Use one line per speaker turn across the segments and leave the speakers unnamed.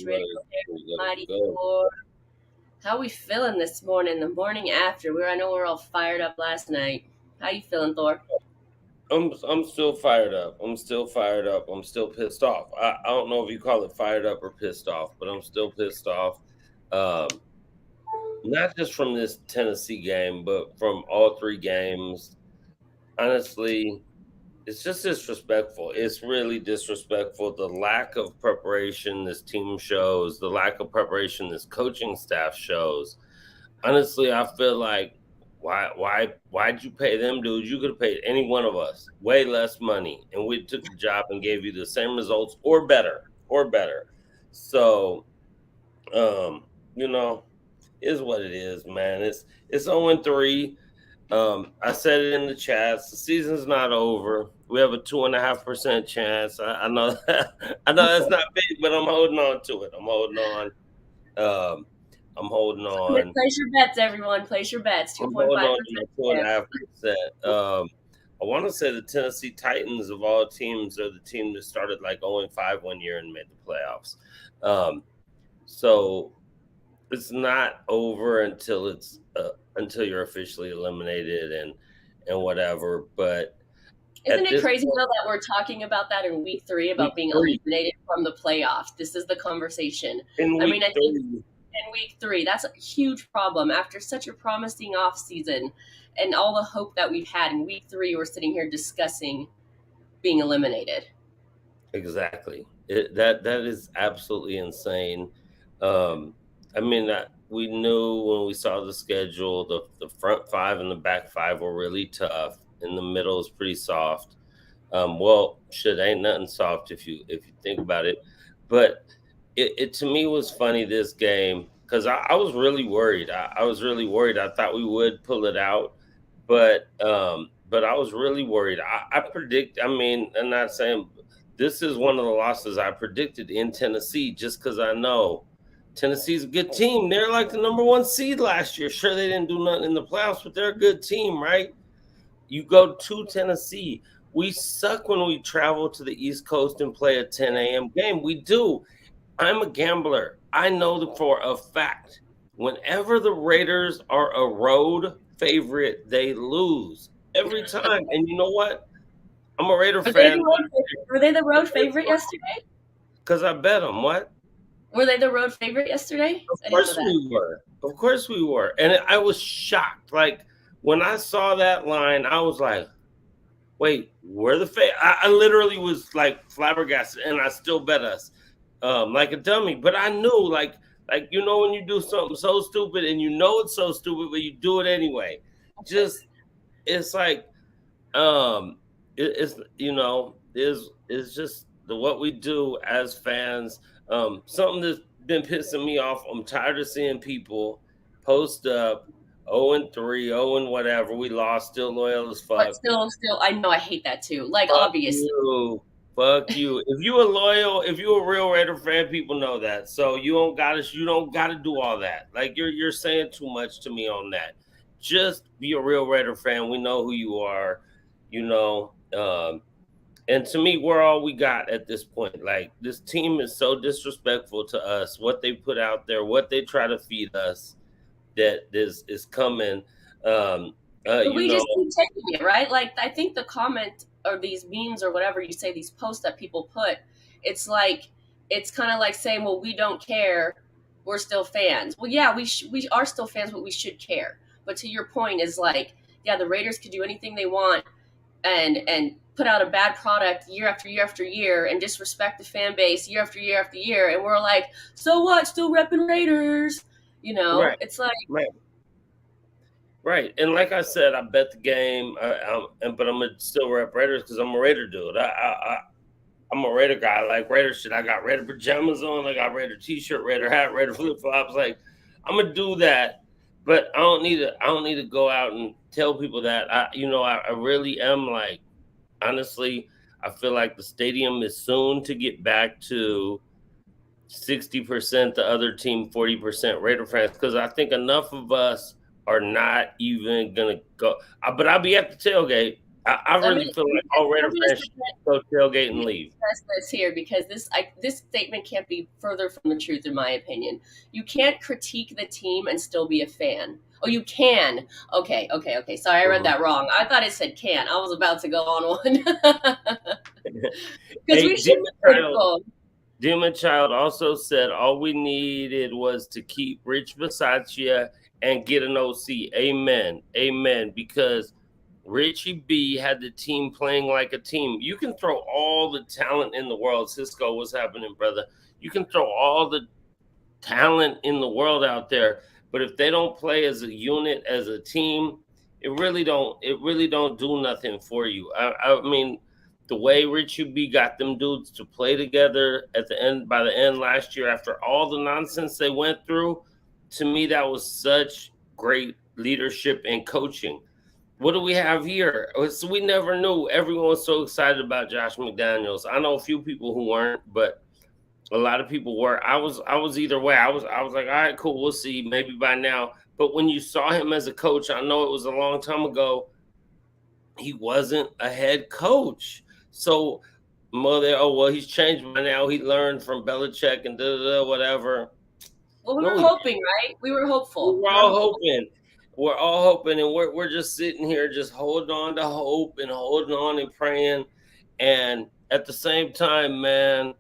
Fantasy Radio
Good,
Mighty
good.
Thor. How we feeling this morning? The morning after. I know we're all fired up last night. How you feeling, Thor?
I'm still fired up. I'm still fired up. I'm still pissed off. I don't know if you call it fired up or pissed off, but I'm still pissed off. Um, Not just from this Tennessee game, but from all three games. Honestly, it's just disrespectful. It's really disrespectful. The lack of preparation this team shows, the lack of preparation this coaching staff shows. Honestly, I feel like why'd you pay them dudes? You could have paid any one of us way less money, and we took the job and gave you the same results or better, or better. So, um, you know, is what it is, man. It's 0-3. I said it in the chats. The season's not over. We have a 2.5% chance. I know I know that's not big, but I'm holding on to it. I'm holding on. Um, I'm holding on.
Place your bets, everyone. Place your bets.
I'm
2.5%
holding on to my two and a
chance.
half percent. I want to say the Tennessee Titans of all teams are the team that started like 0-5 one year and made the playoffs. So it's not over until you're officially eliminated and whatever. But
Isn't
at
it
this
crazy
point,
though that we're talking about that in week 3
week
about being
three,
eliminated from the playoffs? This is the conversation.
in
I
week
mean, I think
three,
in week 3, that's a huge problem after such a promising off season and all the hope that we've had in week 3. We're sitting here discussing being eliminated.
exactly. That is absolutely insane. Um, I mean, we knew when we saw the schedule, the front five and the back five were really tough, and the middle is pretty soft. Well, shit, ain't nothing soft if you think about it. But it to me was funny this game because I was really worried. I was really worried. I thought we would pull it out, but I was really worried. I predict. I mean, I'm not saying this is one of the losses I predicted in Tennessee just because I know Tennessee's a good team. They're like the number one seed last year. Sure, they didn't do nothing in the playoffs, but they're a good team, right? You go to Tennessee. We suck when we travel to the East Coast and play a 10 a.m. game. We do. I'm a gambler. I know that for a fact. Whenever the Raiders are a road favorite, they lose every time. And you know what? I'm a Raider fan
Were they the road favorite yesterday?
because I bet them. What?
Were they the road favorite yesterday?
Of
I didn't know
course
that.
we were. Of course we were. And I was shocked. Like when I saw that line, I was like, wait, we're the I literally was like flabbergasted, and I still bet us like a dummy. But I knew, like when you do something so stupid and you know it's so stupid, but you do it anyway. Just it's like it's is just what we do as fans. Something that's been pissing me off. I'm tired of seeing people post up 0-3, 0 and whatever. We lost, still loyal as
But
fuck.
still, I know I hate that too. Like,
Fuck
obviously.
you. Fuck you. If you a real Raider fan, people know that. So you don't gotta do all that. Like you're saying too much to me on that. Just be a real Raider fan. We know who you are, you know. And to me, we're all we got at this point. Like this team is so disrespectful to us. What they put out there, what they try to feed us, that is coming. Um,
But
you
we
know,
just keep taking it, right? Like, I think the comment or these memes or whatever you say, these posts that people put, it's like, it's kind of like saying, well, we don't care. We're still fans. Well, yeah, we are still fans, but we should care. But to your point is like, yeah, the Raiders could do anything they want and put out a bad product year after year after year and disrespect the fan base year after year after year. And we're like, so what? Still repping Raiders.
right,
It's like,
right. Right, and like I said, I bet the game, but I'm gonna still rep Raiders because I'm a Raider dude. I'm a Raider guy. I like Raider shit. I got Raider pajamas on. I got Raider t-shirt, Raider hat, Raider flip flops. Like I'm gonna do that, but I don't need to. I don't need to go out and tell people that. I really am like honestly. I feel like the stadium is soon to get back to 60% the other team, 40% Raider fans, because I think enough of us are not even gonna go. But I'll be at the tailgate. I
Let me
really feel like all
I'm
Raider
gonna
fans should go tailgate and leave.
stress this here because this statement can't be further from the truth, in my opinion. You can't critique the team and still be a fan. Oh, you can. Okay. Sorry, I read
Mhm.
that wrong. I thought it said can. I was about to go on one because we
Hey,
should be critical.
Demon Child also said all we needed was to keep Rich Bisaccia and get an OC. Amen. Amen. Because Richie B had the team playing like a team. You can throw all the talent in the world. Cisco, what's happening, brother? You can throw all the talent in the world out there, but if they don't play as a unit, as a team, it really don't do nothing for you. I mean, the way Richie B got them dudes to play together at the end, by the end last year, after all the nonsense they went through, to me that was such great leadership and coaching. What do we have here? So we never knew. Everyone was so excited about Josh McDaniels. I know a few people who weren't, but a lot of people were. I was either way. I was like, all right, cool, we'll see. Maybe by now. But when you saw him as a coach, I know it was a long time ago, he wasn't a head coach. So mother, oh well, he's changed by now. He learned from Belichick and whatever.
Well, we
No,
were
he
hoping, right? We were
we
hopeful.
were
We were
all
hopeful.
hoping. We're all hoping, and we're just sitting here, just holding on to hope and holding on and praying. And at the same time, man,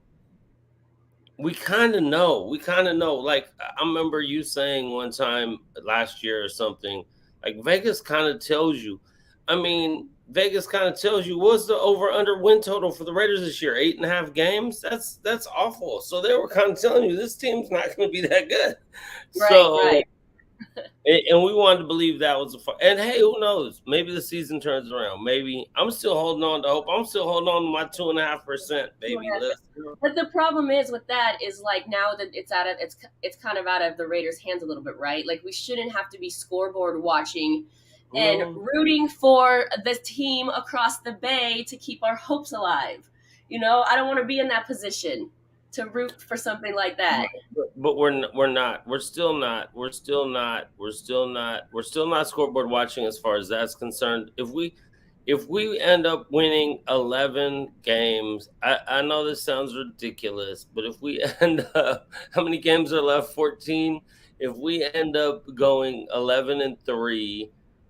we kind of know. We kind of know. Like I remember you saying one time last year or something. Like Vegas kind of tells you. I mean, Vegas kind of tells you what's the over under win total for the Raiders this year? 8.5 games. That's awful. So they were kind of telling you this team's not going to be that good.
Right,
So
right.
and we wanted to believe that was and hey, who knows? Maybe the season turns around. Maybe I'm still holding on to hope. I'm still holding on to my 2.5%, baby. Let's
But the problem is with that is like now that it's kind of out of the Raiders' hands a little bit, right? Like we shouldn't have to be scoreboard watching and
no.
rooting for the team across the bay to keep our hopes alive. I don't want to be in that position to root for something like that.
But we're not. We're still not. We're still not. We're still not. We're still not scoreboard watching as far as that's concerned. If we end up winning 11 games, I know this sounds ridiculous, but if we end up, how many games are left? 14. If we end up going 11-3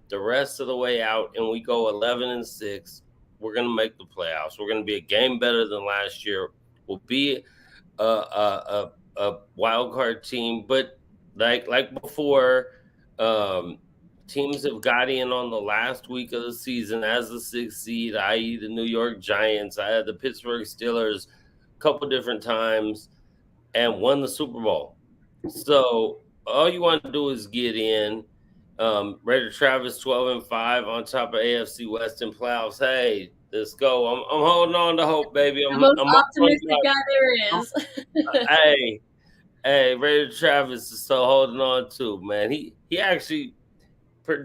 the rest of the way out, and we go 11-6, we're gonna make the playoffs. We're gonna be a game better than last year. We'll be a wild card team, but like before, um, teams have got in on the last week of the season as the sixth seed, i.e., the New York Giants. I had the Pittsburgh Steelers a couple different times and won the Super Bowl. So all you want to do is get in. Raider Travis 12-5 on top of AFC West in playoffs. Hey, let's go. I'm holding on to hope, baby.
The
I'm
most
I'm
optimistic guy there
I'm,
is.
hey, hey, Raider Travis is still holding on too, man. He actually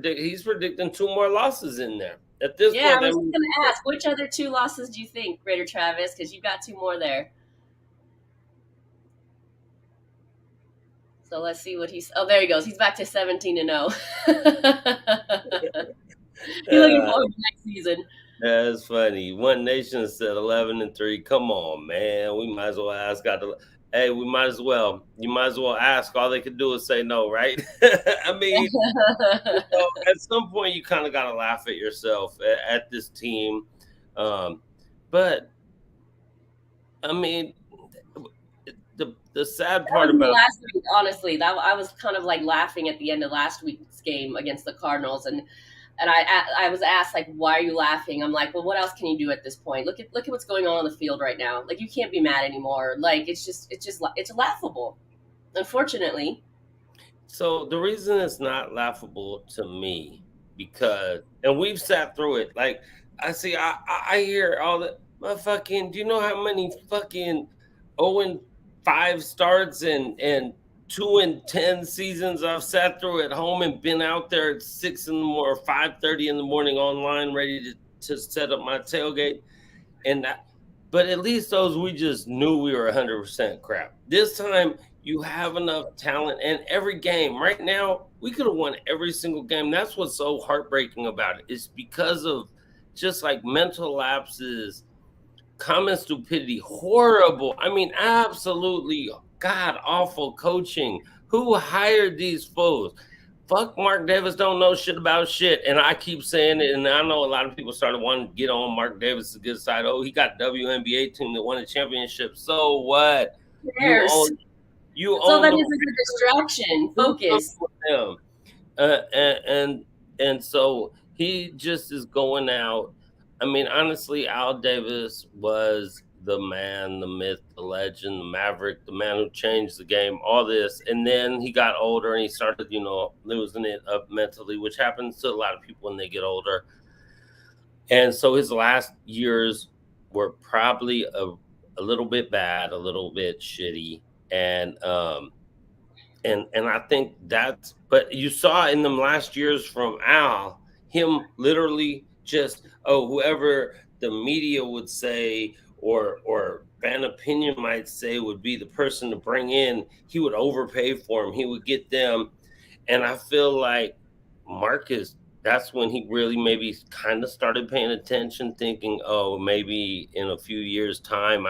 he's predicting two more losses in there. At this
Yeah,
point,
I
that
was just
means
gonna ask, which other two losses do you think, Raider Travis? Because you've got two more there. So let's see what he's. Oh, there he goes. He's back to 17-0. He's looking
uh,
forward to next season.
that's funny. One Nation said 11-3. Come on, man. We might as well ask. Hey, we might as well. You might as well ask. All they could do is say no, right? I mean, at some point, you kind of got to laugh at yourself at this team. But I mean, the sad
That
part
was me
about
last week, honestly. That I was kind of like laughing at the end of last week's game against the Cardinals, and I was asked like, why are you laughing? I'm like, well, what else can you do at this point? Look at what's going on the field right now. Like you can't be mad anymore. Like it's laughable, unfortunately.
so the reason it's not laughable to me because and we've sat through it. Like I hear all the fucking. Do you know how many fucking 0-5 starts and 2-10 seasons I've sat through at home and been out there at 6 in the morning or 5:30 in the morning online ready to set up my tailgate and that, but at least those we just knew we were 100% crap. This time you have enough talent and every game right now we could have won every single game. That's what's so heartbreaking about it. It's because of just like mental lapses, common stupidity, horrible. I mean, absolutely god awful coaching. Who hired these fools? Fuck Mark Davis don't know shit about shit. And I keep saying it, and I know a lot of people started wanting to get on Mark Davis' good side. Oh, he got WNBA team that won a championship. So what? You own
so that is a distraction. Focus.
Him. And so he just is going out. I mean, honestly, Al Davis was the man, the myth, the legend, the maverick, the man who changed the game, all this. And then he got older and he started, losing it up mentally, which happens to a lot of people when they get older. And so his last years were probably a little bit bad, a little bit shitty. And I think that's, but you saw in them last years from Al, him literally just, whoever the media would say or fan opinion might say would be the person to bring in, he would overpay for him. He would get them. And I feel like Marcus, that's when he really maybe kind of started paying attention, thinking, oh, maybe in a few years' time,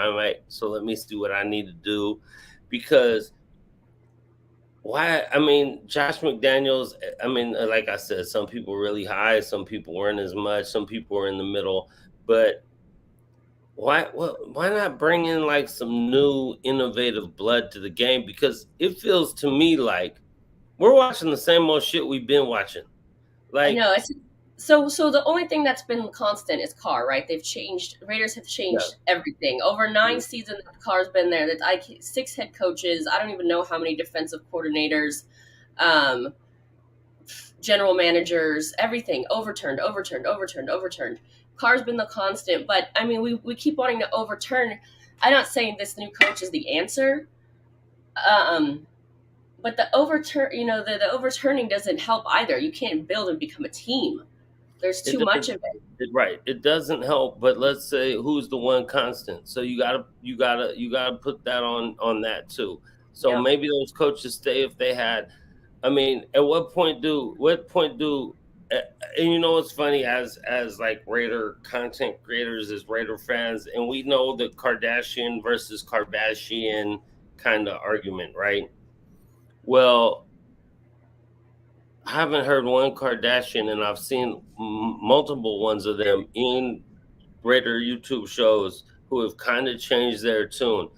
so let me see what I need to do. Because why? I mean, Josh McDaniels, like I said, some people were really high, some people weren't as much, some people were in the middle. But why not bring in like some new innovative blood to the game? Because it feels to me like we're watching the same old shit we've been watching. Like,
I know. So the only thing that's been constant is Carr, right? Raiders have changed everything. Over 9 seasons, Carr's been there. 6 head coaches. I don't even know how many defensive coordinators, general managers, everything overturned. Carr's been the constant, but I mean, we keep wanting to overturn. I'm not saying this new coach is the answer, but the overturning doesn't help either. You can't build and become a team. There's too much of it.
Right. It doesn't help. But let's say who's the one constant. So you gotta put that on that too. So maybe those coaches stay if they had. I mean, at what point do and it's funny as like Raider content creators, as Raider fans, and we know the Kardashian versus Kardashian kind of argument, right? Well, I haven't heard one Kardashian, and I've seen multiple ones of them in Raider YouTube shows who have kind of changed their tune.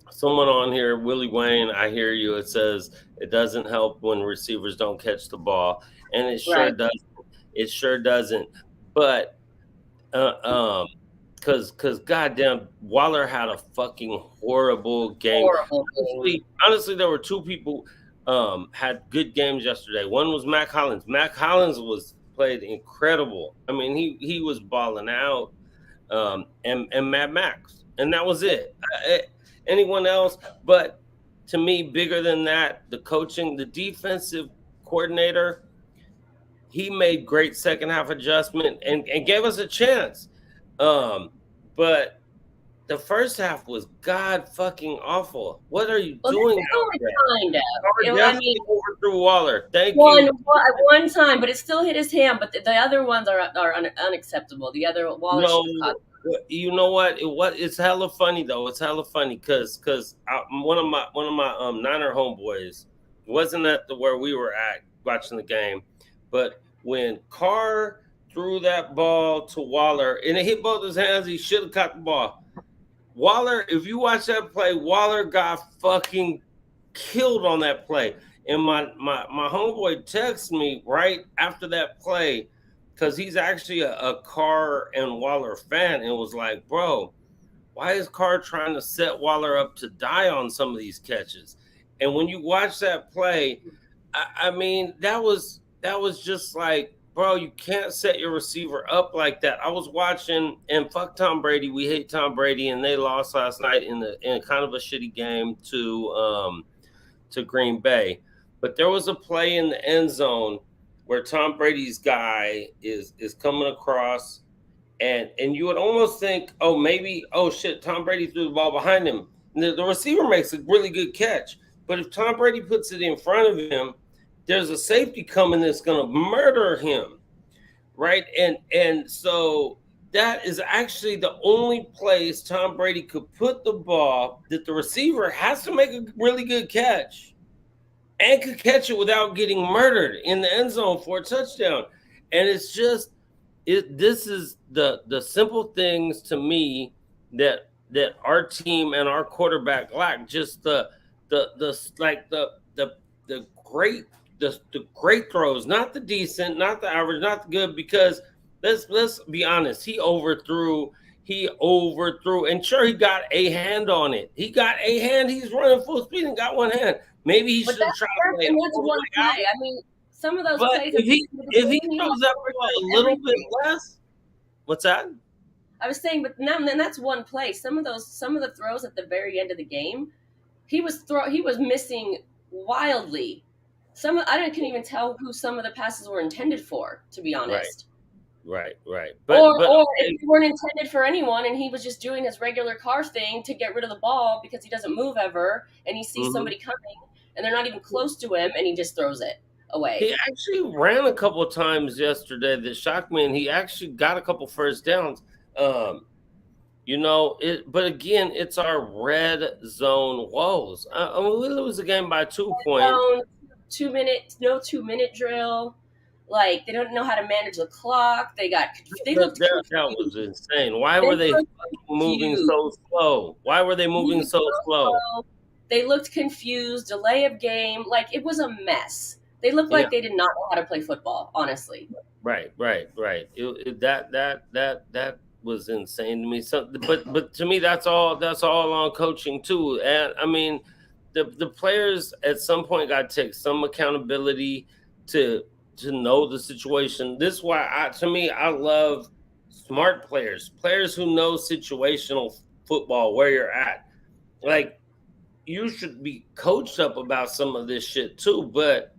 Someone on here, Willie Wayne, I hear you. It says it doesn't help when receivers don't catch the ball, and it sure doesn't. It sure doesn't. But because goddamn, Waller had a fucking horrible game. Honestly, there were 2 people had good games yesterday. One was Mack Hollins. Mack Hollins played incredible. I mean, he was balling out, and Mad Max, and that was it. Anyone else? But to me, bigger than that, the coaching, the defensive coordinator, he made great second half adjustment and gave us a chance. But the first half was god fucking awful. What are you doing?
Kind of.
I mean, overthrew Waller. Thank you.
One time, but it still hit his hand. But the other ones are unacceptable. The other Waller.
No, you know what? It's hella funny though. It's hella funny because one of my Niner homeboys wasn't at where we were at watching the game, but when Carr threw that ball to Waller and it hit both his hands, he should have caught the ball. Waller, if you watch that play, Waller got fucking killed on that play. And my homeboy texted me right after that play, because he's actually a Carr and Waller fan, and was like, bro, why is Carr trying to set Waller up to die on some of these catches? And when you watch that play, I mean, that was just like, bro, you can't set your receiver up like that. I was watching, and fuck Tom Brady. We hate Tom Brady, and they lost last night in kind of a shitty game to Green Bay. But there was a play in the end zone where Tom Brady's guy is coming across, and you would almost think, oh shit, Tom Brady threw the ball behind him. And the receiver makes a really good catch. But if Tom Brady puts it in front of him, there's a safety coming that's going to murder him. right? And so that is actually the only place Tom Brady could put the ball that the receiver has to make a really good catch and could catch it without getting murdered in the end zone for a touchdown. And it's just this is the simple things to me that our team and our quarterback lack. Just the like the great the great throws, not the decent, not the average, not the good. Because let's be honest, he overthrew, and sure, he got a hand on it. He got a hand. He's running full speed and got one hand. Maybe he
But
should have tried to play it
and that's
all the
one
way out.
play. I mean, some of those
But
plays.
if he throws that ball a little bit less, what's that?
I was saying, but now then that's one play. Some of the throws at the very end of the game, he was missing wildly. Couldn't even tell who some of the passes were intended for, to be honest.
Right.
Or if they weren't intended for anyone, and he was just doing his regular car thing to get rid of the ball because he doesn't move ever, and he sees somebody coming, and they're not even close to him, and he just throws it away.
He actually ran a couple of times yesterday that shocked me, and he actually got a couple first downs. But again, it's our red zone woes. We lose the game by 2 points.
2 minutes, no 2 minute drill. Like, they don't know how to manage the clock. That
was insane. Why were they moving so slow? Why were they moving so slow?
They looked confused. Delay of game. Like, it was a mess. They looked like they did not know how to play football, honestly.
Right. That was insane to me. So, but to me, that's all on coaching too. And I mean, the players at some point got to take some accountability to know the situation. This is why I love smart players who know situational football, where you're at. Like, you should be coached up about some of this shit too, but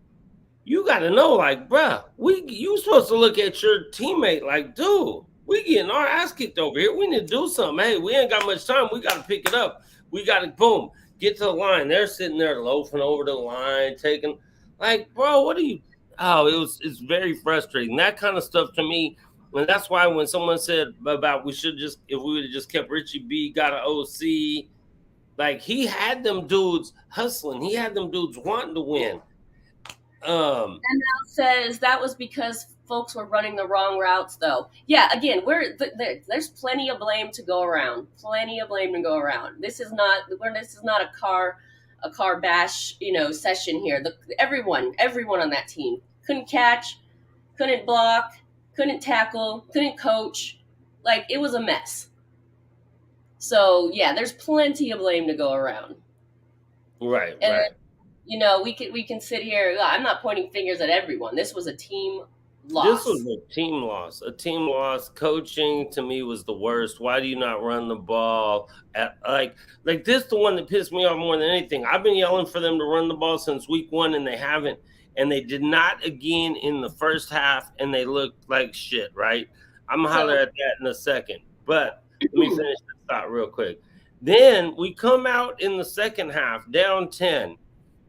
you got to know, like, bruh, you supposed to look at your teammate like, dude, we getting our ass kicked over here. We need to do something. Hey, we ain't got much time. We got to pick it up. We got to, boom, get to the line. They're sitting there loafing over the line, taking, like, bro, what are you? Oh, it's very frustrating. That kind of stuff to me. And that's why when someone said about if we would have just kept Richie B, got an OC, like, he had them dudes hustling. He had them dudes wanting to win.
And now says that was because folks were running the wrong routes, though. Yeah, again, there's plenty of blame to go around. This is not a car bash, session here. Everyone on that team couldn't catch, couldn't block, couldn't tackle, couldn't coach. Like, it was a mess. So yeah, there's plenty of blame to go around.
Right.
We can sit here. I'm not pointing fingers at everyone. This was a team loss.
This was a team loss. A team loss. Coaching to me was the worst. Why do you not run the ball? Like this is the one that pissed me off more than anything. I've been yelling for them to run the ball since week 1, and they haven't. And they did not again in the first half, and they looked like shit, right? I'm going to holler at that in a second. But let me finish this thought real quick. Then we come out in the second half, down 10.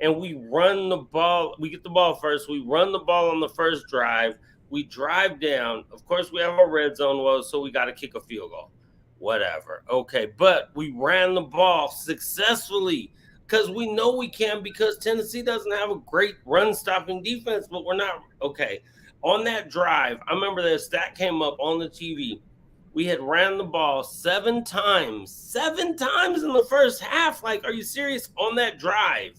And we run the ball. We get the ball first. We run the ball on the first drive. We drive down. Of course, we have our red zone woes, so we got to kick a field goal. Whatever. Okay, but we ran the ball successfully because we know we can, because Tennessee doesn't have a great run-stopping defense, but we're not. Okay, on that drive, I remember the stat came up on the TV. We had ran the ball 7 times in the first half. Like, are you serious? On that drive.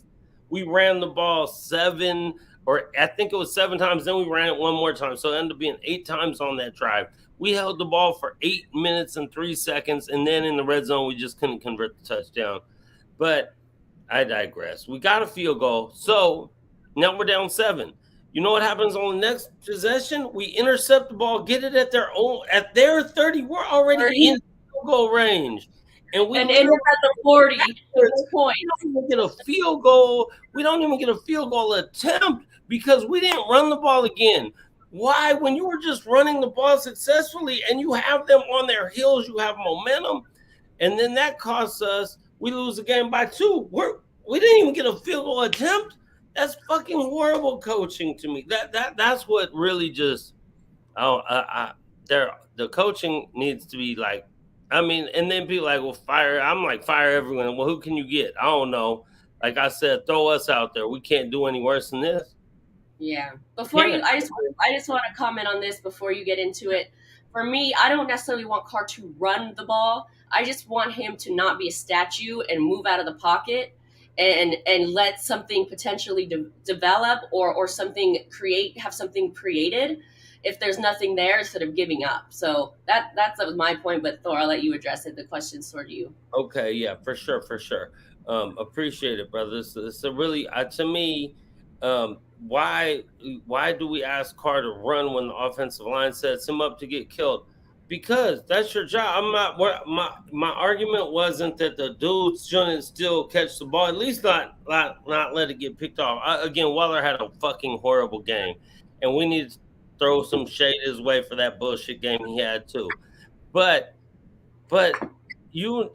We ran the ball 7 times. Then we ran it one more time. So it ended up being 8 times on that drive. We held the ball for 8 minutes and 3 seconds. And then in the red zone, we just couldn't convert the touchdown. But I digress. We got a field goal. So now we're down 7. You know what happens on the next possession? We intercept the ball, get it at their 30. We're already in field goal range. And end up at
the 40 point.
We don't even get a field goal. We don't even get a field goal attempt because we didn't run the ball again. Why? When you were just running the ball successfully and you have them on their heels, you have momentum, and then that costs us. We lose the game by 2. We didn't even get a field goal attempt. That's fucking horrible coaching to me. That's what really just The coaching needs to be like, I mean, and then people like, well, fire. I'm like, fire everyone. Well, who can you get? I don't know. Like I said, throw us out there. We can't do any worse than this.
Yeah. Before you,
Can't.
I just want to comment on this before you get into it. For me, I don't necessarily want Carr to run the ball. I just want him to not be a statue and move out of the pocket and let something potentially develop or something have something created if there's nothing there instead of giving up. So that was my point. But Thor, I'll let you address it. The question's toward you.
Okay, yeah, for sure, for sure. Appreciate it, brother. It's a really, to me, why do we ask Carr to run when the offensive line sets him up to get killed? Because that's your job. I'm not. My argument wasn't that the dude shouldn't still catch the ball. At least not let it get picked off. Again, Waller had a fucking horrible game, and we need to throw some shade his way for that bullshit game he had too. But you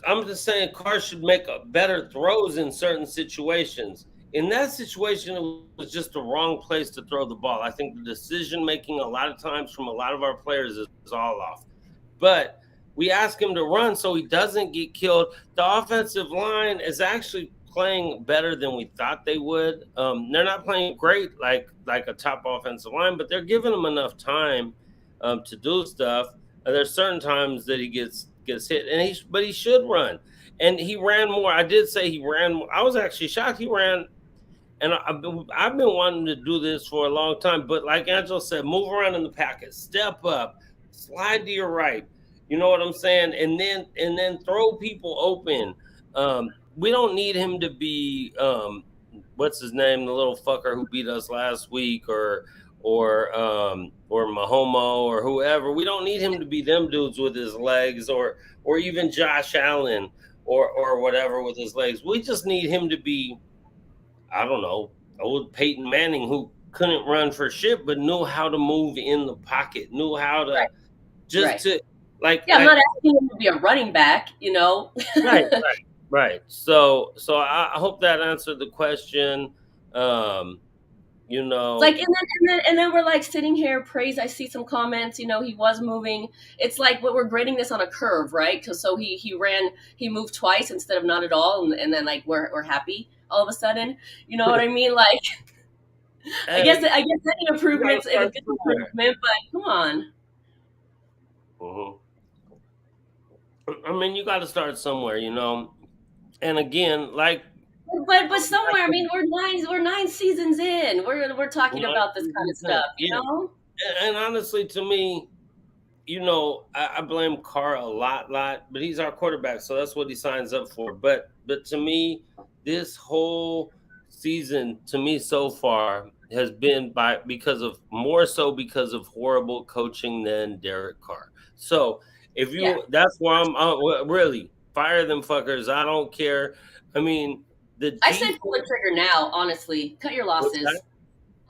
I'm just saying Carr should make better throws in certain situations. In that situation, it was just the wrong place to throw the ball. I think the decision making a lot of times from a lot of our players is all off. But we ask him to run so he doesn't get killed. The offensive line is actually playing better than we thought they would. They're not playing great like a top offensive line, but they're giving him enough time to do stuff. There's certain times that he gets hit, and but he should run, and he ran more. I did say he ran more. I was actually shocked he ran, and I've been wanting to do this for a long time. But like Angelo said, move around in the packet, step up, slide to your right. You know what I'm saying? And then throw people open. We don't need him to be what's his name, the little fucker who beat us last week, or Mahomo or whoever. We don't need him to be them dudes with his legs, or even Josh Allen or whatever with his legs. We just need him to be, I don't know, old Peyton Manning, who couldn't run for shit but knew how to move in the pocket, knew how to to like.
Yeah, I'm not asking him to be a running back, you know.
Right. So I hope that answered the question. You know,
like, and then we're like sitting here, praise. I see some comments, you know, he was moving. It's like we're grading this on a curve, right? Because so he moved twice instead of not at all, and then like we're happy all of a sudden. You know what I mean? Like, I guess any improvements is a good improvement, but come on.
I mean, you got to start somewhere, you know. And again, like.
But somewhere, I mean, we're 9 seasons in. We're talking about this kind of stuff, you know.
And honestly, to me, you know, I blame Carr a lot, but he's our quarterback, so that's what he signs up for. But to me, this whole season, to me so far, has been because of horrible coaching than Derek Carr. So if you, that's why I'm really fire them fuckers. I don't care. I mean.
I say pull the trigger now, honestly. Cut your losses.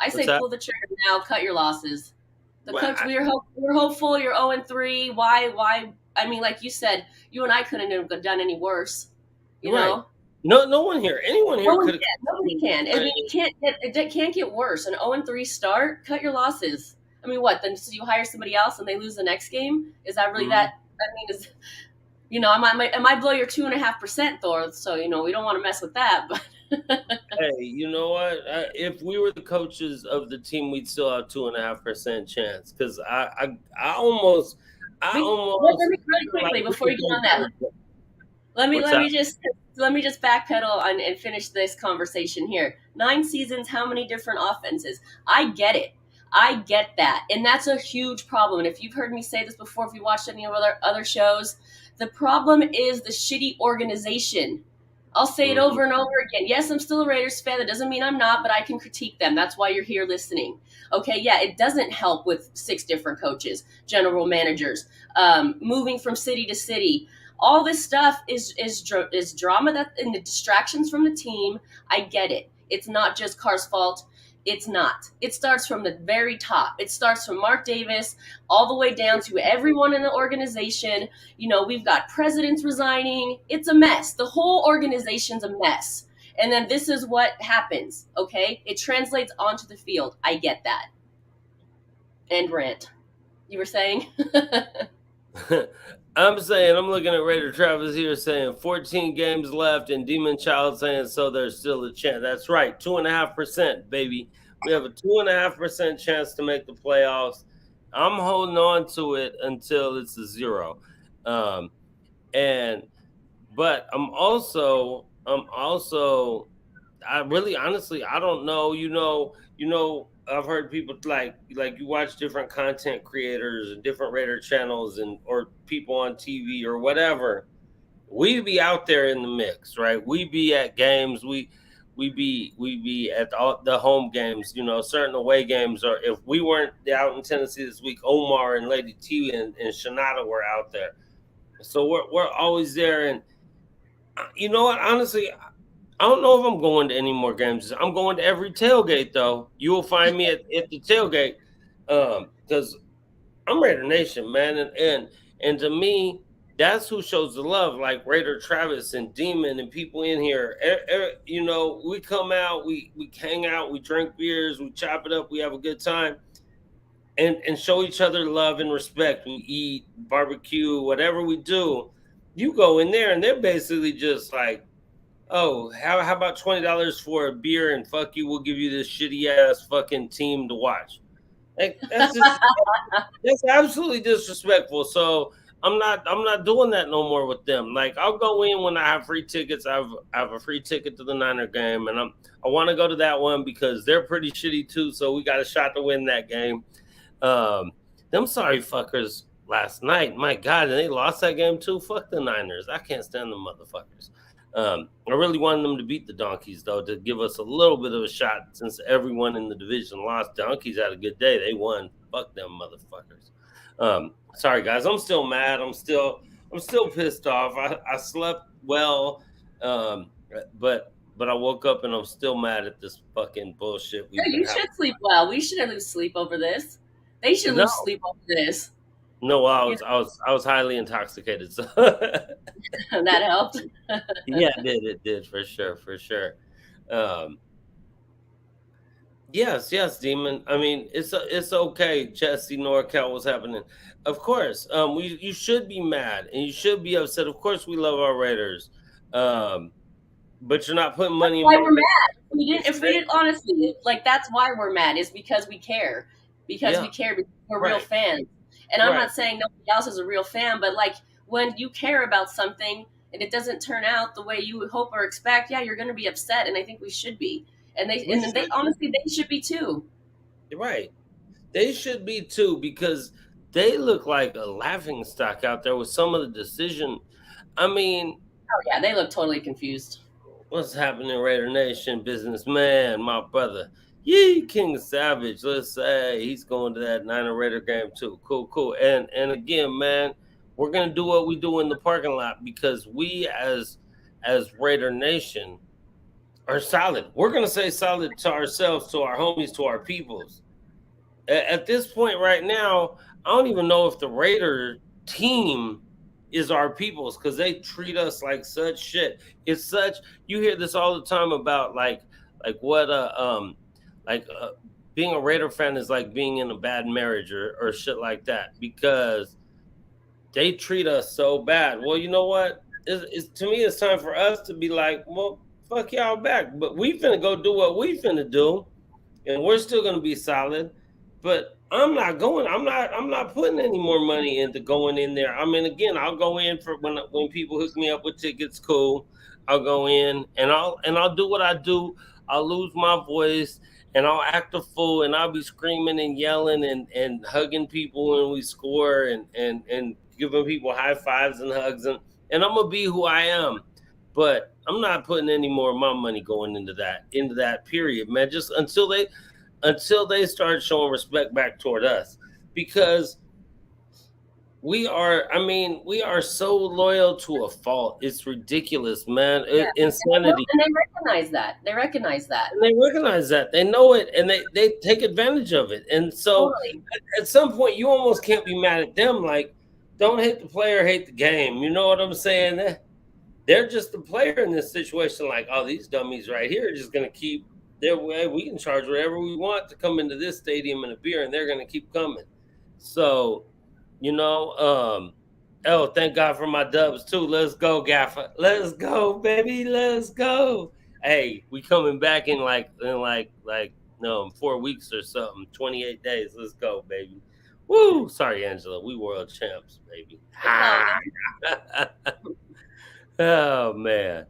I say pull the trigger now, cut your losses. Coach, we're hopeful you're 0-3. Why? I mean, like you said, you and I couldn't have done any worse. You know?
No one here. Anyone here could.
Nobody can. I mean, it can't get worse. An 0-3 start, cut your losses. I mean, what? Then so you hire somebody else and they lose the next game? Is that really that? I mean, is. You know, it might blow your 2.5%, Thor. So, you know, we don't want to mess with that. But
hey, you know what? If we were the coaches of the team, we'd still have 2.5% chance. Because I almost.
Let me really quickly before you get on that. Let me just backpedal and finish this conversation here. 9 seasons, how many different offenses? I get it. I get that. And that's a huge problem. And if you've heard me say this before, if you watched any of other shows, the problem is the shitty organization. I'll say it over and over again. Yes, I'm still a Raiders fan. That doesn't mean I'm not, but I can critique them. That's why you're here listening. Okay, yeah, it doesn't help with 6 different coaches, general managers, moving from city to city. All this stuff is drama and the distractions from the team. I get it. It's not just Carr's fault. It's not. It starts from the very top. It starts from Mark Davis all the way down to everyone in the organization. You know, we've got presidents resigning. It's a mess. The whole organization's a mess. And then this is what happens, okay? It translates onto the field. I get that. End rant. You were saying?
I'm saying, I'm looking at Raider Travis here saying 14 games left, and Demon Child saying, so there's still a chance. That's right, 2.5%, baby. We have a 2.5% chance to make the playoffs. I'm holding on to it until it's a zero. Um, and but I really honestly I don't know. I've heard people like you watch different content creators and different Raider channels and or people on TV or whatever. We be out there in the mix, right? We be at games. We be at all the home games. Certain away games. Or if we weren't out in Tennessee this week, Omar and Lady T and Shanada were out there. So we're always there. And you know what? Honestly, I don't know if I'm going to any more games. I'm going to every tailgate, though. You will find me at the tailgate because I'm Raider Nation, man, and to me, that's who shows the love. Like Raider Travis and Demon and people in here. We come out, we hang out, we drink beers, we chop it up, we have a good time, and show each other love and respect. We eat, barbecue, whatever we do. You go in there, and they're basically just like, oh, how about $20 for a beer and fuck you, we'll give you this shitty ass fucking team to watch. Like that's absolutely disrespectful. So I'm not doing that no more with them. Like I'll go in when I have free tickets. I have a free ticket to the Niner game, and I want to go to that one because they're pretty shitty too. So we got a shot to win that game. Um, them sorry fuckers last night, my God, and they lost that game too. Fuck the Niners. I can't stand the motherfuckers. I really wanted them to beat the Donkeys, though, to give us a little bit of a shot since everyone in the division lost. Donkeys had a good day. They won. Fuck them motherfuckers. Sorry, guys. I'm still mad. I'm still pissed off. I slept well, but I woke up and I'm still mad at this fucking bullshit
No,
we've been
you
having.
should sleep well. We shouldn't lose sleep over this. They should
No,
lose sleep over this.
no, I
You
was I was I was highly intoxicated. So
know, that helped.
yeah, it did for sure, for sure. Um, Yes, yes, Demon. I mean, it's okay. Jesse NorCal, what's happening? Of course, you should be mad and you should be upset. Of course, we love our Raiders, um, but you're not putting money in
Why
my
we're mad. If we
bank.
didn't, honestly, like that's why we're mad. Is because we care. Because
Yeah,
we care. Because we're real
right,
fans. And I'm
right.
not saying nobody else is a real fan, but like when you care about something and it doesn't turn out the way you would hope or expect, yeah, you're going to be upset. And I think we should be.
We
And they
should be
honestly they should be too.
right. They should be too because they look like a laughing stock out there with some of the decision. I mean,
Oh yeah, they look totally confused.
what's happening, Raider Nation? Businessman, my brother. Yee, King Savage. Let's say he's going to that Niner Raider game too. Cool, cool. And again, man, we're gonna do what we do in the parking lot because we as Raider Nation are solid. We're gonna say solid to ourselves, to our homies, to our peoples. At this point right now, I don't even know if the Raider team is our people's because they treat us like such shit. It's such you hear this all the time about like what like being a Raider fan is like being in a bad marriage or shit like that because they treat us so bad. Well, you know what? To me, it's time for us to be like, well, fuck y'all back. But we finna go do what we finna do, and we're still gonna be solid. But I'm not going. I'm not putting any more money into going in there. I mean, again, I'll go in for when people hook me up with tickets. Cool. I'll go in and I'll do what I do. I'll lose my voice and I'll act a fool and I'll be screaming and yelling and hugging people when we score and giving people high fives and hugs and I'm gonna be who I am. But I'm not putting any more of my money going into that period, man. Just until they start showing respect back toward us because we are so loyal to a fault. It's ridiculous, man.
Yeah,
Insanity.
and they recognize that. They recognize that
And they recognize that. They know it and they take advantage of it. And so
totally.
at some point you almost can't be mad at them. Like, don't hate the player, hate the game. You know what I'm saying? They're just the player in this situation. Like, oh, these dummies right here are just gonna keep their way. We can charge whatever we want to come into this stadium and a beer, and they're gonna keep coming. So, you know, oh, thank God for my dubs too. Let's go, Gaffer. Let's go, baby. Let's go. Hey, we coming back in 4 weeks or something. 28 days. Let's go, baby. Woo! Sorry, Angela. We world champs, baby.
It's all
Ha!
good.
Oh man.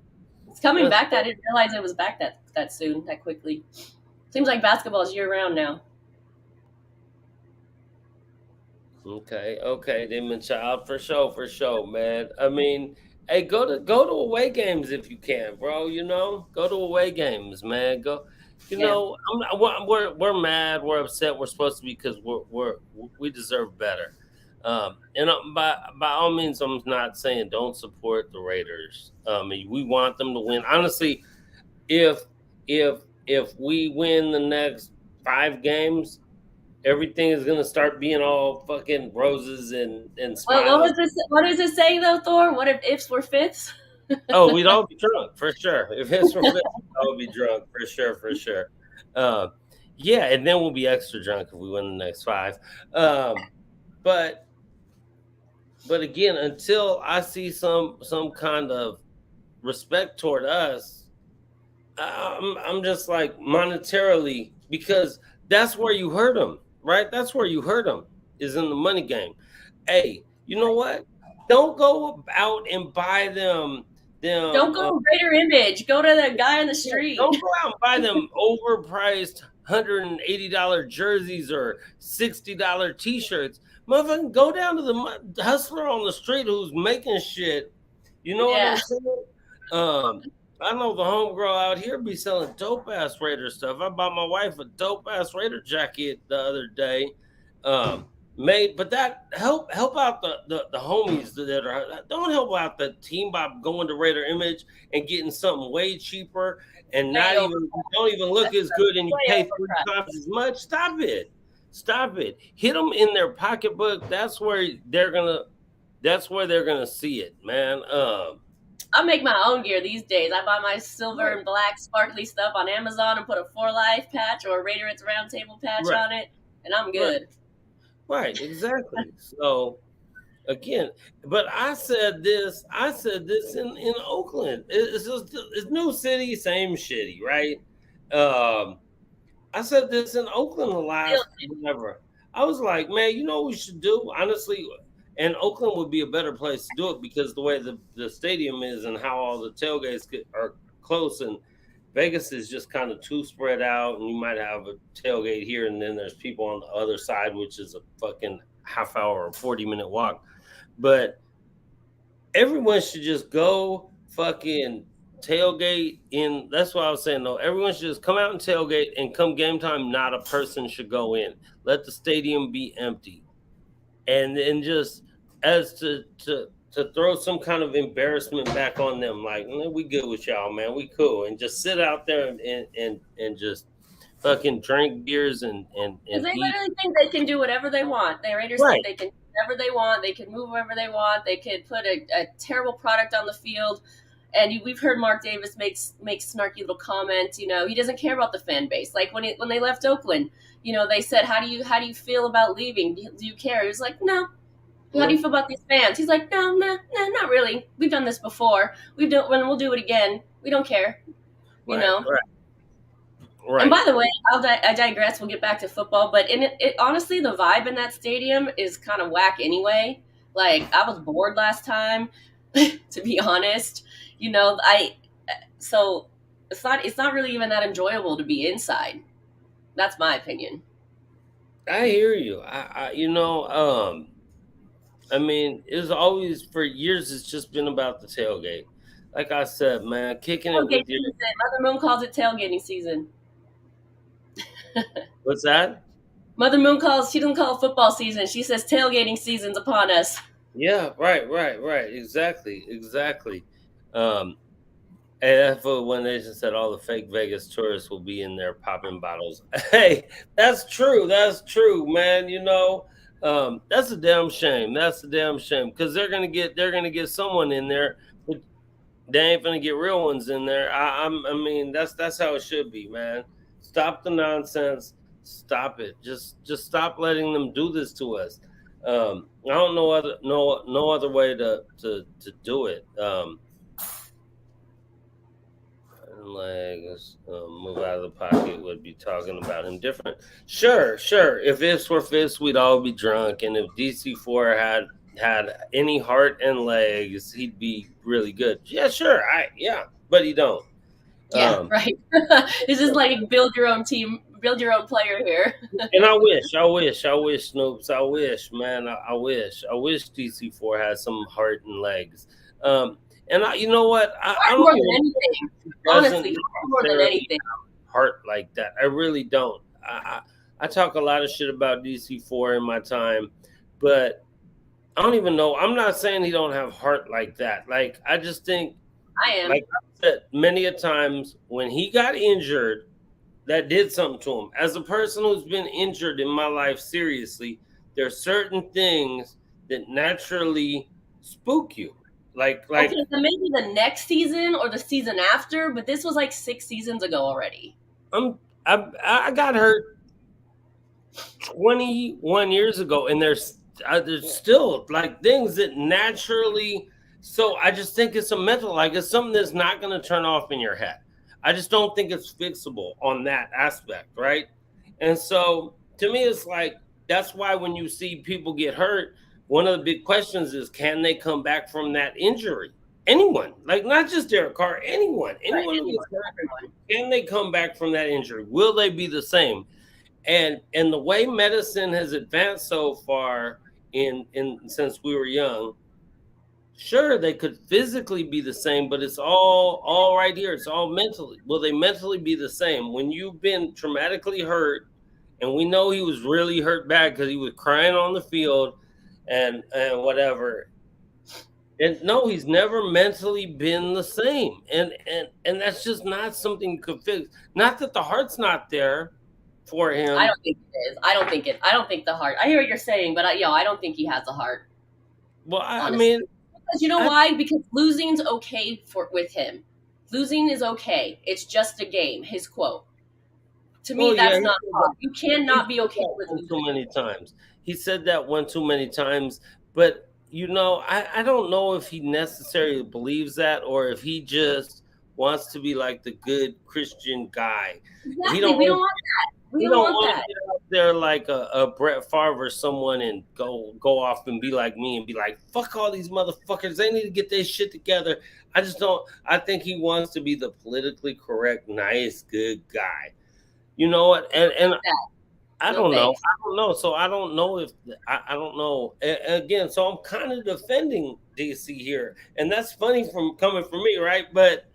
It's coming
That's
back. I didn't realize it was back that soon, that quickly. Seems like basketball is year round now.
okay. Okay, Demon Child for sure, man. I mean, hey, go to away games if you can, bro. You know, go to away games, man. Go. You
Yeah.
know, we're mad, we're upset, we're supposed to be because we deserve better. And by all means, I'm not saying don't support the Raiders. We want them to win. Honestly, if if we win the next 5 games, everything is gonna start being all fucking roses and
Well, what
smiles.
was this? What does it say though, Thor? What if ifs were fifths?
Oh, we'd all be drunk for sure. If his were fit, I would be drunk for sure, for sure. Uh, yeah, and then we'll be extra drunk if we win the next 5. Um, but again, until I see some kind of respect toward us, I'm just like monetarily, because that's where you hurt them, right? That's where you hurt them, is in the money game. Hey, you know what? Don't go out and buy
Don't
them.
go Raider image. Go to the guy on the
Yeah,
street.
don't go out and buy them overpriced $180 jerseys or $60 t-shirts. Motherfucking go down to the hustler on the street who's making shit. You know what I'm
Yeah.
saying? Um, I know the homegirl out here be selling dope ass Raider stuff. I bought my wife a dope ass Raider jacket the other day. Um, made, but that help out the homies that are, don't help out the team by going to Raider Image and getting something way cheaper and
Way
not
over.
even, don't even look as good, and you
Way
pay 3 times
overpriced.
as much. Stop it. Stop it. Hit them in their pocketbook. That's where they're gonna see it, man.
I make my own gear these days. I buy my silver
Right,
and black sparkly stuff on Amazon and put a For Life patch or a Raider It's Round Table patch
right,
on it, and I'm
right,
good.
right, exactly. So again, but I said this in Oakland. It's just, it's new city, same shitty, right? Um, I said this in Oakland the last whatever. I was like, man, you know what we should do? Honestly, and Oakland would be a better place to do it because the way the stadium is and how all the tailgates are close, and Vegas is just kind of too spread out, and you might have a tailgate here and then there's people on the other side, which is a fucking half hour or 40-minute walk. But everyone should just go fucking tailgate in. That's what I was saying though. Everyone should just come out and tailgate, and come game time, not a person should go in. Let the stadium be empty. And then just as to throw some kind of embarrassment back on them, like, we good with y'all, man. We cool. And just sit out there and just fucking drink beers
Because
and
they
eat.
literally think they can do whatever they want. The Raiders think
Right.
they can do whatever they want. They can move wherever they want. They could put a terrible product on the field. And we've heard Mark Davis make snarky little comments. You know, he doesn't care about the fan base. Like when they left Oakland, you know, they said, how do you feel about leaving? Do you care?" He was like, "No." "How do you
No.
feel about these fans?" He's like, "No, no, no, not really. We've done this before. We'll do it again. We don't care." You
Right.
know.
Right.
And
Right.
by the way, I digress. We'll get back to football, but honestly, the vibe in that stadium is kind of whack anyway. Like I was bored last time, to be honest. You know, I so it's not really even that enjoyable to be inside. That's my opinion.
I hear you. I mean, it's always, for years, it's just been about the tailgate. Like I said, man, kicking it with
Tailgate
your,
season. Mother Moon calls it tailgating season.
what's that?
Mother Moon calls. She doesn't call it football season. She says tailgating season's upon us.
Yeah, right, right, right. Exactly, exactly. Um, and that's what one nation said, all the fake Vegas tourists will be in there popping bottles. Hey, that's true. That's true, man. That's a damn shame. That's a damn shame, because they're gonna get someone in there, but they ain't gonna get real ones in there. I mean, that's how it should be, man. Stop the nonsense. Stop it. Just stop letting them do this to us. I don't know no other way to do it. Legs move out of the pocket would be talking about him different. Sure. If ifs were fists, we'd all be drunk, and if DC4 had any heart and legs, he'd be really good. Yeah, sure. But he don't.
Yeah, right. This is like build your own team, build your own player here.
And I wish, Snoops. I wish, man. I wish DC4 had some heart and legs. You know what? I don't
more than anything. Honestly, more than anything.
Heart like that. I really don't. I talk a lot of shit about DC4 in my time, but I don't even know. I'm not saying he don't have heart like that. Like, I just think,
I am.
Like I said, many a times when he got injured, that did something to him. As a person who's been injured in my life, seriously, there are certain things that naturally spook you. Like
okay, so maybe the next season or the season after, but this was like 6 seasons ago already.
I got hurt 21 years ago, and there's still like things that naturally. So I just think it's a mental, like it's something that's not going to turn off in your head. I just don't think it's fixable on that aspect, right? And so to me, it's like that's why when you see people get hurt, one of the big questions is, can they come back from that injury? Anyone, like not just Derek Carr, anyone who gets hurt, can they come back from that injury? Will they be the same? And the way medicine has advanced so far in since we were young, sure, they could physically be the same, but it's all right here. It's all mentally. Will they mentally be the same? When you've been traumatically hurt, and we know he was really hurt bad because he was crying on the field and whatever. And no, he's never mentally been the same. And that's just not something you could fix. Not that the heart's not there for him.
I don't think it is. I don't think the heart. I hear what you're saying, but I don't think he has a heart.
Well, I mean,
because you know why? Because losing's okay with him. Losing is okay. It's just a game. His quote. To me, that's not hard. You cannot be okay with losing.
Too many times. He said that one too many times, but I don't know if he necessarily believes that or if he just wants to be like the good Christian guy.
Exactly. We don't want that. We don't want that.
To get out there like a Brett Favre or someone and go off and be like me and be like, fuck all these motherfuckers. They need to get their shit together. I just don't. I think he wants to be the politically correct, nice, good guy. You know what? And I don't know. So I don't know if I don't know. Again, so I'm kind of defending DC here, and that's funny coming from me, right? But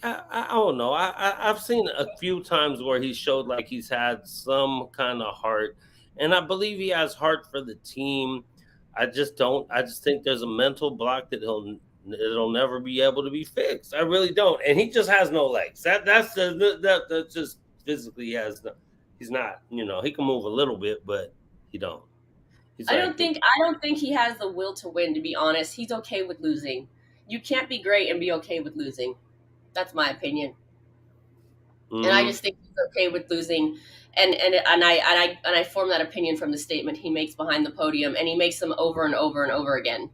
I don't know. I've seen a few times where he showed like he's had some kind of heart, and I believe he has heart for the team. I just don't. I just think there's a mental block that it'll never be able to be fixed. I really don't. And he just has no legs. That's just physically he's not. He can move a little bit, but he don't.
I don't think he has the will to win. To be honest, he's okay with losing. You can't be great and be okay with losing. That's my opinion. Mm-hmm. And I just think he's okay with losing. And I form that opinion from the statement he makes behind the podium, and he makes them over and over and over again.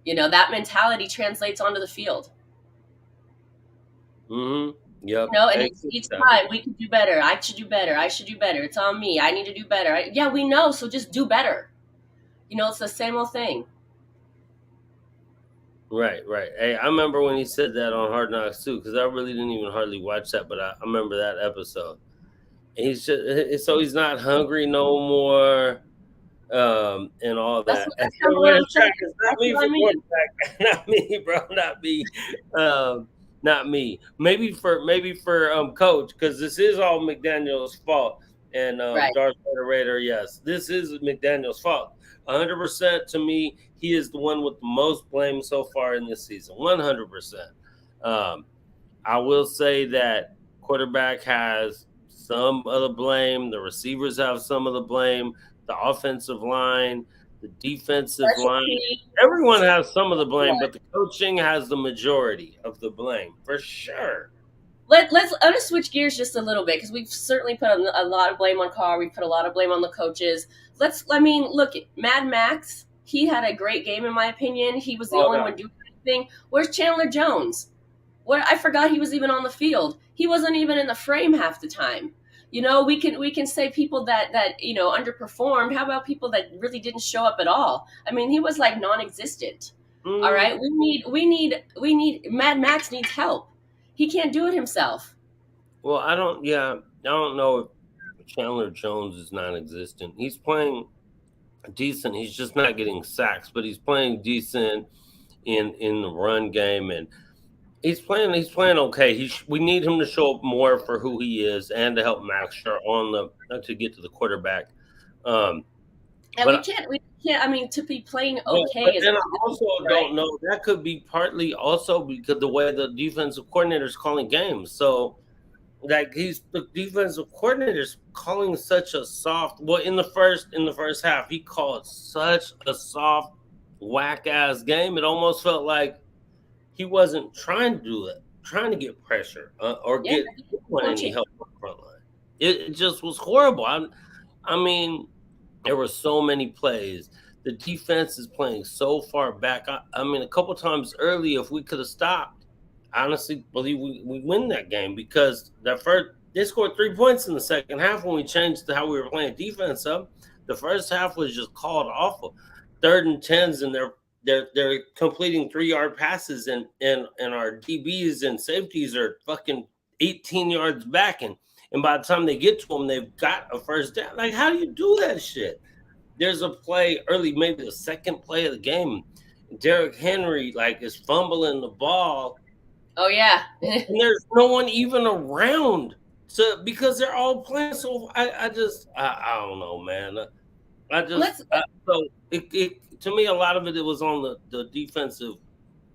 That mentality translates onto the field.
Mm-hmm. Yep.
And each time we can do better. I should do better. I should do better. It's on me. I need to do better. Yeah, we know. So just do better. It's the same old thing.
Right. Hey, I remember when he said that on Hard Knocks too, because I really didn't even hardly watch that, but I remember that episode. And he's not hungry no more, and all that.
That's not
me, bro. Not me. Maybe for Coach, because this is all McDaniel's fault. And Darth Vader, yes, this is McDaniel's fault. 100% to me, he is the one with the most blame so far in this season. 100%. I will say that quarterback has some of the blame. The receivers have some of the blame. The offensive line, the defensive line, everyone has some of the blame, but the coaching has the majority of the blame for sure.
Let's switch gears just a little bit because we've certainly put a lot of blame on Carr. We've put a lot of blame on the coaches. I mean, look, Mad Max. He had a great game in my opinion. He was the
Oh
only
no.
one doing anything. Where's Chandler Jones? Where I forgot he was even on the field. He wasn't even in the frame half the time. We can say people that underperformed. How about people that really didn't show up at all? I mean, he was like non-existent. All
Mm,
right, we need Mad Max needs help. He can't do it himself.
well, I don't. Yeah, I don't know if Chandler Jones is non-existent. He's playing decent. He's just not getting sacks, but he's playing decent in the run game, and he's playing okay. We need him to show up more for who he is and to help Max Sure on the to get to the quarterback. Um,
And we
but
can't we can't I mean to be playing
but
okay is
then I also
right.
don't know. That could be partly also because the way the defensive coordinator is calling games. So like the defensive coordinator is calling such a soft. Well, in the first half, he called such a soft, whack ass game. It almost felt like he wasn't trying to do it, trying to get pressure or
Yeah,
get any
coaching.
help on the front line. It just was horrible. I mean, there were so many plays. The defense is playing so far back. I mean, a couple times early, if we could have stopped, I honestly believe we win that game because that first they scored 3 points in the second half when we changed to how we were playing defense up. The first half was just called awful. Third and tens, and they're completing 3 yard passes, and our DBs and safeties are fucking 18 yards back, and by the time they get to them, they've got a first down. Like, how do you do that shit? There's a play early, maybe the second play of the game. Derrick Henry like is fumbling the ball,
Oh yeah.
and there's no one even around to because they're all playing. So I don't know, man. I just
let's
so it to me a lot of it was on the defensive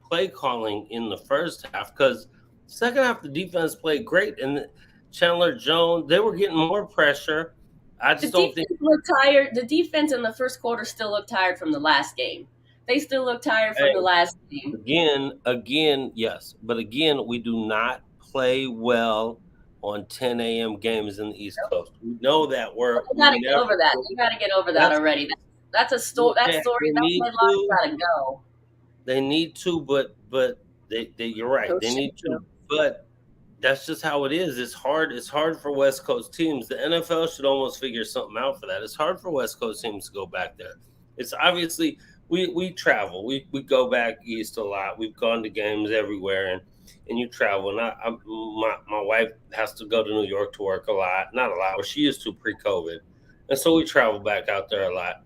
play calling in the first half because second half the defense played great and Chandler Jones they were getting more pressure. I
The
just don't think
defense looked tired. The defense in the first quarter still looked tired from the last game. They still look tired from the
hey,
last game.
again, yes, but again, we do not play well on 10 a.m. games in the East Coast. We know that
They
we
got to get
never
over that. They got to get over that
that's
already. That's a story. That story,
they
that
need
headline's
to.
got to go.
They need to, but they you're right.
Coach
They need
Sheffield.
to, but that's just how it is. It's hard. It's hard for West Coast teams. The NFL should almost figure something out for that. It's hard for West Coast teams to go back there. It's obviously we travel. We go back east a lot. We've gone to games everywhere, and you travel. And my wife has to go to New York to work a lot. Not a lot, but she used to pre-COVID, and so we travel back out there a lot.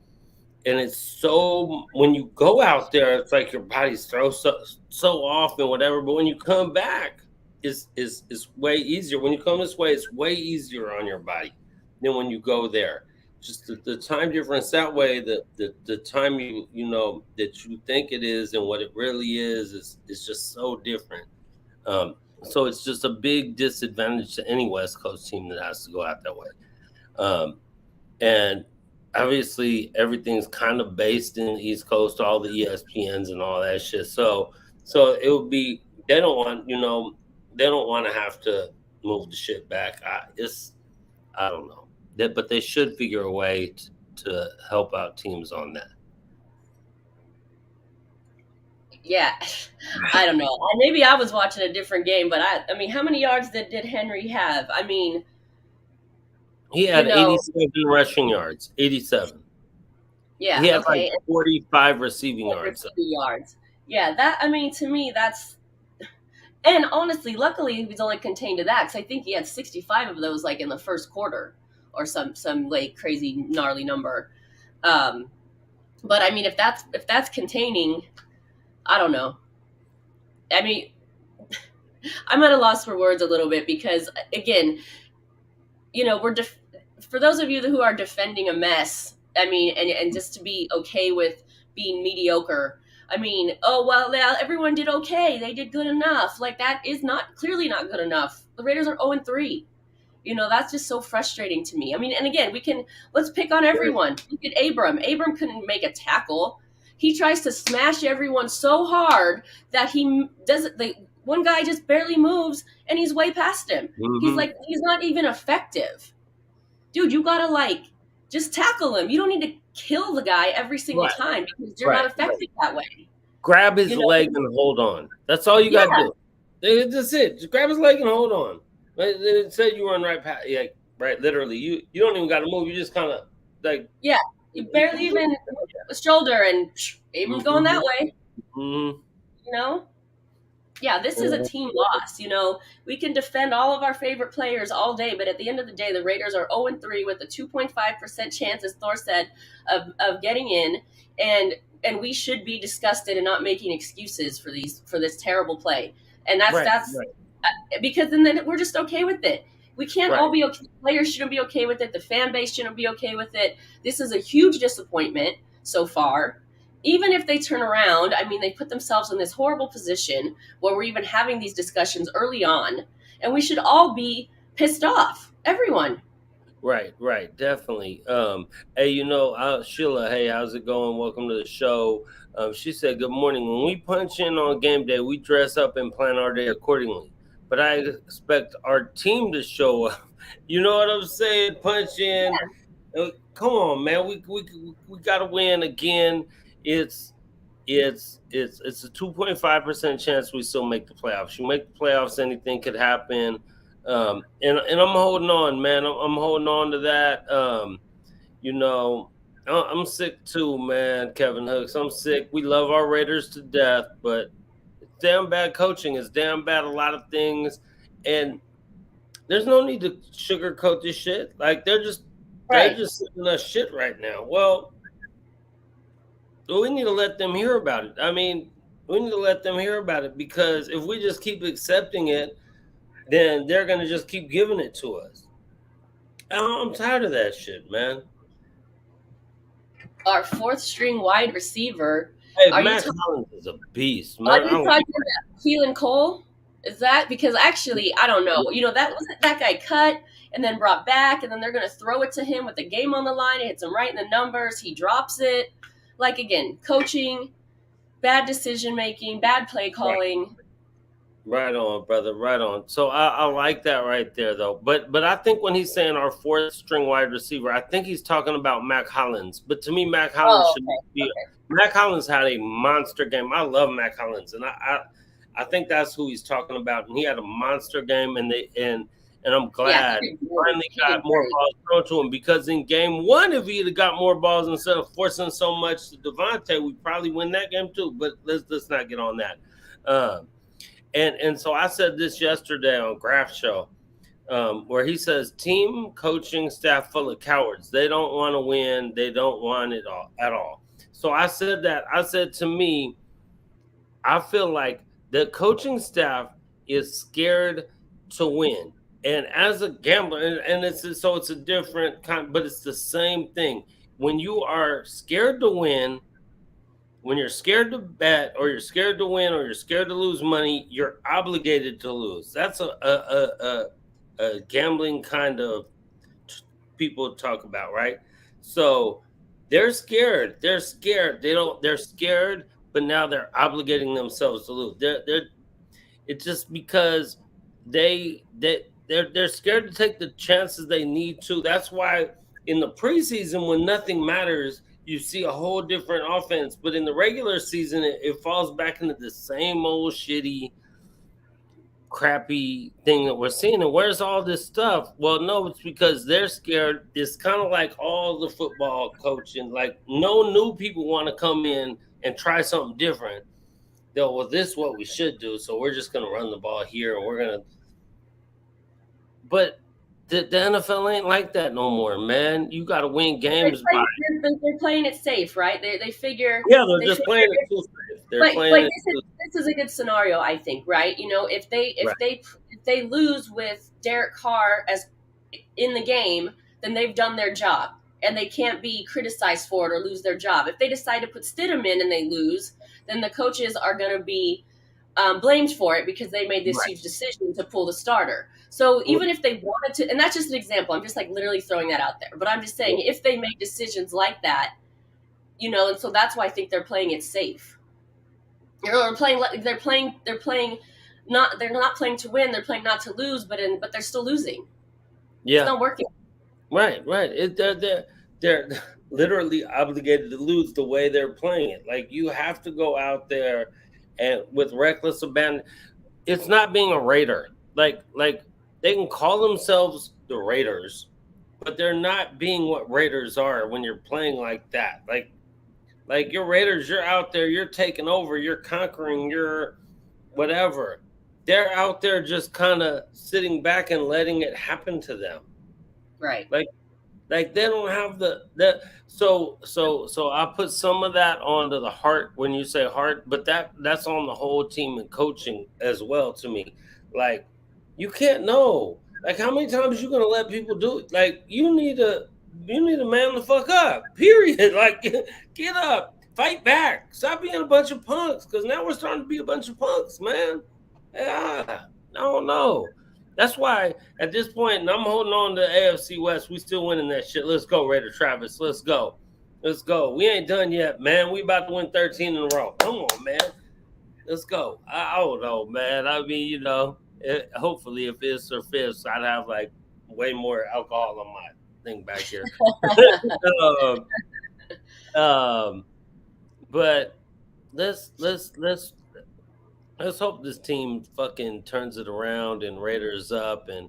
And it's so when you go out there, it's like your body's throw so off and whatever. But when you come back, is way easier. When you come this way, it's way easier on your body than when you go there. Just the time difference that way, the time you know that you think it is and what it really is just so different. So it's just a big disadvantage to any West Coast team that has to go out that way. Um, and obviously everything's kind of based in the East Coast, all the ESPNs and all that shit. So it would be they don't want they don't want to have to move the shit back. I don't know that, but they should figure a way to help out teams on that.
Yeah, I don't know. Maybe I was watching a different game, but I mean, how many yards did Henry have? I mean,
He
you
had
know,
87 rushing yards, 87.
yeah,
He had like
okay,
45 receiving
and
yards.
50 yards. Yeah, that I mean, to me, that's and honestly, luckily he was only contained to that because I think he had 65 of those like in the first quarter or some like crazy gnarly number. Um, but I mean, if that's containing, I don't know. I mean, I'm at a loss for words a little bit because again, we're for those of you who are defending a mess. I mean, and just to be okay with being mediocre. I mean, oh well, everyone did okay. They did good enough. Like that is not clearly not good enough. The Raiders are 0-3. That's just so frustrating to me. I mean, and again, let's pick on everyone. Look at Abram. Abram couldn't make a tackle. He tries to smash everyone so hard that he doesn't. one guy just barely moves and he's way past him. He's
Mm-hmm.
like, he's not even effective. Dude, you gotta like just tackle him. You don't need to kill the guy every single
Right,
time because you're not
right, right.
effective that way.
Grab his
You know?
leg and hold on. That's all you
Yeah,
got to do. That's it. Just grab his leg and hold on. It said you run right past, yeah, right. Literally, you don't even got to move. You just kind of like,
yeah. You barely even a shoulder and even going that way.
mm-hmm.
You know? Yeah, this is a team loss. You know, we can defend all of our favorite players all day, but at the end of the day, the Raiders are 0-3 with a 2.5% chance, as Thor said, of getting in, and we should be disgusted and not making excuses for this terrible play. And that's
Right,
that's
right,
because then we're just okay with it. We can't all
right.
be okay. Players shouldn't be okay with it. The fan base shouldn't be okay with it. This is a huge disappointment so far. Even if they turn around, I mean, they put themselves in this horrible position where we're even having these discussions early on, and we should all be pissed off. Everyone.
Right, right, definitely. Hey, Sheila, hey, how's it going? Welcome to the show. She said, "Good morning. When we punch in on game day, we dress up and plan our day accordingly. But I expect our team to show up. You know what I'm saying? Punch in. Come on, man. We got to win again. It's it's a 2.5% chance we still make the playoffs. You make the playoffs, anything could happen. And I'm holding on, man. I'm holding on to that. You know, I'm sick too, man. Kevin Hooks, I'm sick. We love our Raiders to death, but it's damn bad coaching. It's damn bad a lot of things, and there's no need to sugarcoat this shit. Like they're
Right.
just sending us shit right now. Well, we need to let them hear about it. I mean, we need to let them hear about it because if we just keep accepting it, then they're gonna just keep giving it to us. I'm tired of that shit, man.
Our fourth string wide receiver.
Hey,
Are you
Matt
talking?
Collins is a beast,
Are
man.
you talking about Keelan Cole? Is that because actually I don't know. You know that wasn't that guy cut and then brought back, and then they're gonna throw it to him with the game on the line. It hits him right in the numbers. He drops it. Like again, coaching, bad decision making, bad play
Right.
calling.
Right on, brother. Right on. So I like that right there, though. But I think when he's saying our fourth string wide receiver, I think he's talking about Mac Hollins. But to me, Mac Hollins
Oh,
should
okay.
be. Mac Hollins had a monster game. I love Mac Hollins, and I think that's who he's talking about. And he had a monster game, and I'm
Yeah,
glad
he
he
did great.
finally
He
got
did
more
great.
balls thrown to him because in game one, if he'd have got more balls instead of forcing so much to Devontae, we probably win that game too. But let's not get on that. Um, and so I said this yesterday on Graph Show, where he says team coaching staff full of cowards. They don't want to win. They don't want it all at all. So I said that. I said to me, I feel like the coaching staff is scared to win. And as a gambler, and it's a different kind, but it's the same thing. When you are scared to win, when you're scared to bet or you're scared to win or you're scared to lose money, you're obligated to lose. That's a gambling kind of people talk about, right? So they're scared. They're scared. They're scared, but now they're obligating themselves to lose. It's just because they're scared to take the chances they need to. That's why in the preseason when nothing matters, you see a whole different offense. But in the regular season, it falls back into the same old shitty, crappy thing that we're seeing. And where's all this stuff? Well, no, it's because they're scared. It's kind of like all the football coaching. Like no new people want to come in and try something different. They'll, well, this is what we should do. So we're just going to run the ball here and we're going to. But the NFL ain't like that no more, man. You got to win games by.
They're playing it safe, right? They figure
Yeah, they're
they
just
figure
playing it too safe. They're
like
playing it too
this is a good scenario, I think, right? You know,
right.
if they lose with Derek Carr as in the game, then they've done their job and they can't be criticized for it or lose their job. If they decide to put Stidham in and they lose, then the coaches are going to be blamed for it because they made this
Right.
huge decision to pull the starter. So even if they wanted to, and that's just an example, I'm just like literally throwing that out there. But I'm just saying, if they make decisions like that, you know, and so that's why I think they're playing it safe. They're playing they're not playing to win, they're playing not to lose, but they're still losing. It's
Yeah.
not working.
Right. They're literally obligated to lose the way they're playing it. Like you have to go out there and with reckless abandon. It's not being a Raider. Like they can call themselves the Raiders, but they're not being what Raiders are when you're playing like that. Like your Raiders, you're out there, you're taking over, you're conquering, you're whatever. They're out there just kind of sitting back and letting it happen to them.
Right.
Like they don't have so I put some of that onto the heart when you say heart, but that's on the whole team and coaching as well to me. Like you can't know. Like how many times you gonna let people do it? Like you need to man the fuck up. Period. Like get up, fight back, stop being a bunch of punks. Because now we're starting to be a bunch of punks, man. Yeah, I don't know. That's why at this point, and I'm holding on to AFC West. We still winning that shit. Let's go, Raider Travis. Let's go. Let's go. We ain't done yet, man. We about to win 13 in a row. Come on, man. Let's go. I don't know, man. I mean, hopefully if it's or fifths, I'd have like way more alcohol on my thing back here. um, um, but let's hope this team fucking turns it around and Raiders up and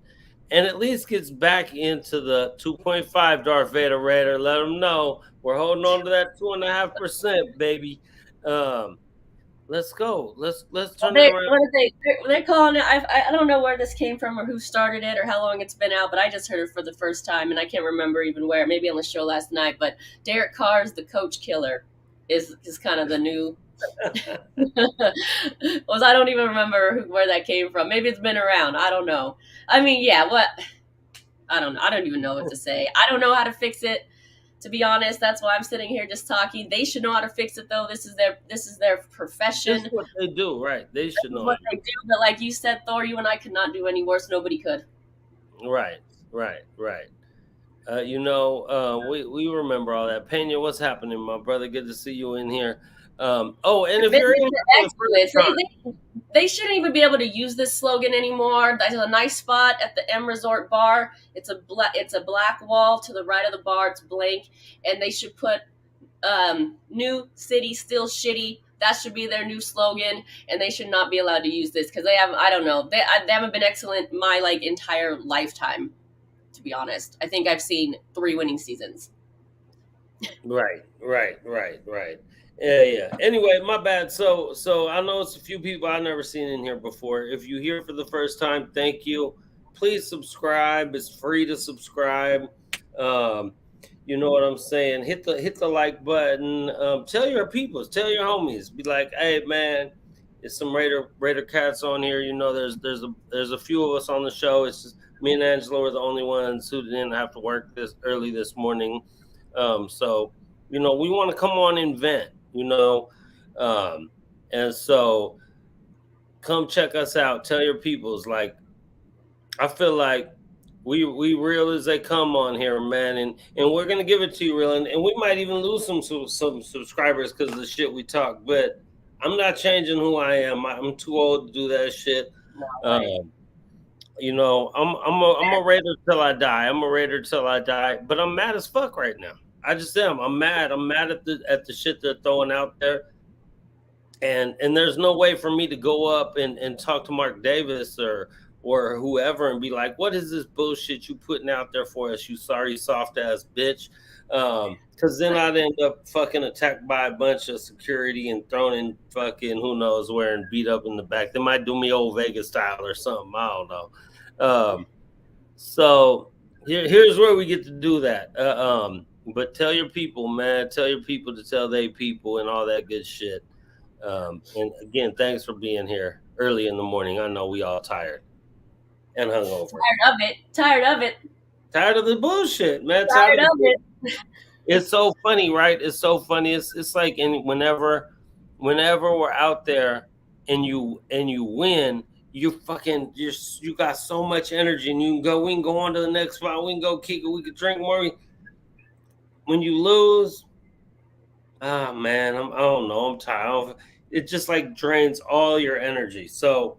at least gets back into the 2.5 Darth Vader Raider. Let them know we're holding on to that 2.5%, baby. Let's go. Let's turn it around.
What are they're calling it? I don't know where this came from or who started it or how long it's been out, but I just heard it for the first time and I can't remember even where. Maybe on the show last night. But Derek Carr's the coach killer is kind of the new. I don't even remember where that came from. Maybe it's been around. I don't know. I mean, yeah. What? I don't know. I don't even know what to say. I don't know how to fix it. To be honest, that's why I'm sitting here just talking. They should know how to fix it, though. This is their profession.
That's what they do, right? They should know
what they do. But like you said, Thor, you and I could not do any worse. Nobody could.
Right. We remember all that. Pena, what's happening, my brother? Good to see you in here. And if you're in
they shouldn't even be able to use this slogan anymore. There's a nice spot at the M Resort bar. It's a black wall to the right of the bar. It's blank, and they should put "New City Still Shitty." That should be their new slogan, and they should not be allowed to use this because they have. I don't know. They haven't been excellent my entire lifetime. To be honest, I think I've seen 3 winning seasons.
Right. Yeah. Anyway, my bad. So I know it's a few people I've never seen in here before. If you hear for the first time, thank you. Please subscribe. It's free to subscribe. You know what I'm saying? Hit the like button. Tell your peoples, tell your homies. Be like, hey man, it's some Raider cats on here. You know, there's a few of us on the show. It's just me and Angela were the only ones who didn't have to work this early this morning. So we want to come on and vent. And so come check us out. Tell your peoples. Like, I feel like we real as they come on here, man, and we're gonna give it to you real, and we might even lose some subscribers because of the shit we talk. But I'm not changing who I am. I'm too old to do that shit. I'm a Raider till I die. I'm a Raider till I die. But I'm mad as fuck right now. I just am. I'm mad. I'm mad at the shit they're throwing out there. And there's no way for me to go up and talk to Mark Davis or whoever and be like, what is this bullshit you putting out there for us, you sorry soft ass bitch? Because then I'd end up fucking attacked by a bunch of security and thrown in fucking who knows where and beat up in the back. They might do me old Vegas style or something. I don't know. So here's where we get to do that. But tell your people, man. Tell your people to tell they people and all that good shit. And again, thanks for being here early in the morning. I know we all tired and hungover.
Tired of it.
Tired of the bullshit, man.
Tired of it.
It's so funny, right? It's so funny. It's like whenever we're out there and you win, you got so much energy and we can go on to the next spot. We can go kick it. We can drink more. When you lose, man, I don't know. I'm tired. It just like drains all your energy. So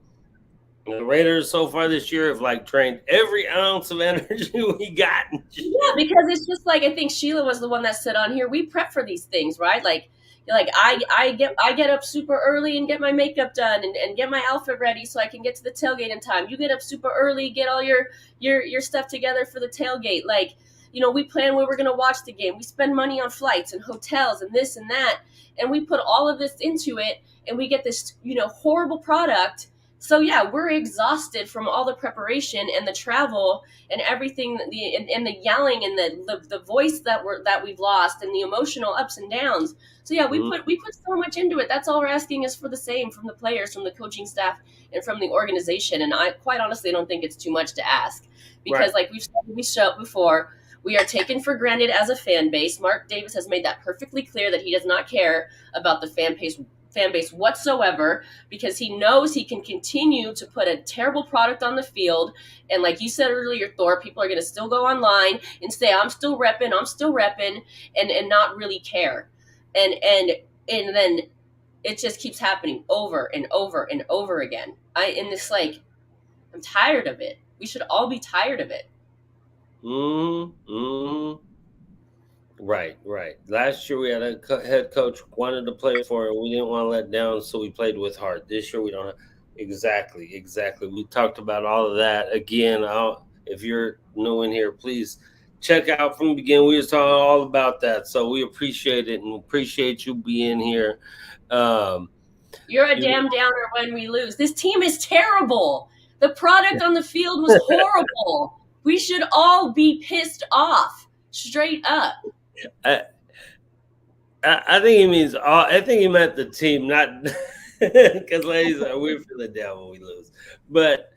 The Raiders so far this year have like drained every ounce of energy we got.
Yeah, because it's just like I think Sheila was the one that said on here, we prep for these things, right? Like I get up super early and get my makeup done and get my outfit ready so I can get to the tailgate in time. You get up super early, get all your stuff together for the tailgate. Like, we plan where we're gonna watch the game. We spend money on flights and hotels and this and that, and we put all of this into it, and we get this horrible product. So yeah, we're exhausted from all the preparation and the travel and everything, and the yelling and the voice that we've lost and the emotional ups and downs. So yeah, we put so much into it. That's all we're asking is for the same from the players, from the coaching staff, and from the organization. And I quite honestly don't think it's too much to ask, because
Right.
like we showed before, we are taken for granted as a fan base. Mark Davis has made that perfectly clear that he does not care about the fan base whatsoever, because he knows he can continue to put a terrible product on the field. And like you said earlier, Thor, people are going to still go online and say, I'm still repping, and not really care. And then it just keeps happening over and over and over again. I'm tired of it. We should all be tired of it.
Mm-hmm. Right, right. Last year we had a head coach wanted to play for, and we didn't want to let down, so we played with heart. This year we don't have exactly, exactly. We talked about all of that again. If you're new in here, please check out from the beginning. We was talking all about that, so we appreciate it and appreciate you being here. Um,
You're a
you,
damn downer when we lose. This team is terrible. The product on the field was horrible. We should all be pissed off, straight up.
I, I think he means all. I think he meant the team, not because ladies, we feel it down when we lose. But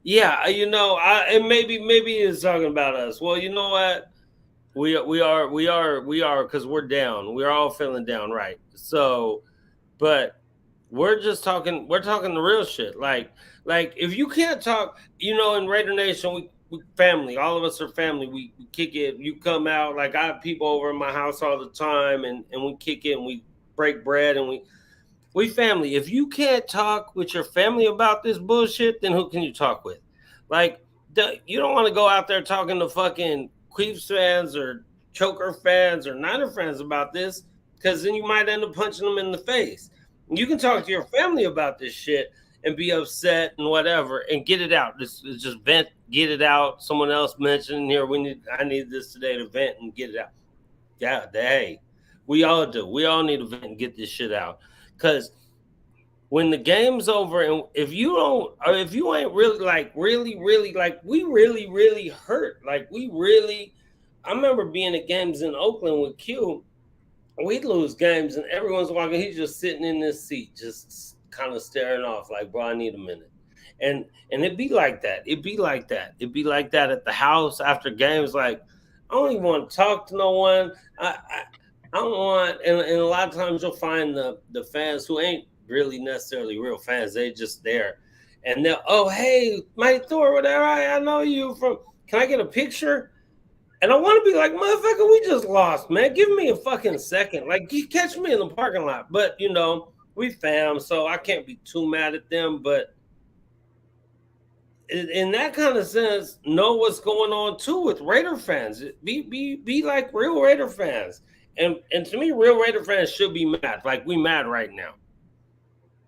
yeah, and maybe he's talking about us. Well, you know what? We are because we're down. We're all feeling down, right? So, but we're just talking. We're talking the real shit. Like if you can't talk, in Raider Nation, we family. All of us are family. We kick it. You come out. Like I have people over in my house all the time, and we kick it and we break bread and we family. If you can't talk with your family about this bullshit, then who can you talk with? Like, you don't want to go out there talking to fucking Queefs fans or Choker fans or Niner fans about this, because then you might end up punching them in the face. You can talk to your family about this shit and be upset and whatever and get it out. Just vent, get it out. Someone else mentioned here, I need this today to vent and get it out. Yeah, hey, we all do. We all need to vent and get this shit out. Because when the game's over, and if you don't, or if you ain't really like, we really hurt. Like, I remember being at games in Oakland with Q. We'd lose games, and everyone's walking. He's just sitting in this seat, just kind of staring off, like, bro, I need a minute. And it'd be like that. It'd be like that. It'd be like that at the house after games. Like, I don't even want to talk to no one. I don't want, and a lot of times you'll find the fans who ain't really necessarily real fans. They just there, and they'll, oh, hey, Mike Thor, whatever. I know you from. Can I get a picture? And I want to be like, motherfucker, we just lost, man. Give me a fucking second. Like, you catch me in the parking lot. But we fam, so I can't be too mad at them. But in that kind of sense, know what's going on too with Raider fans. Be like real Raider fans. And to me, real Raider fans should be mad. Like, we mad right now.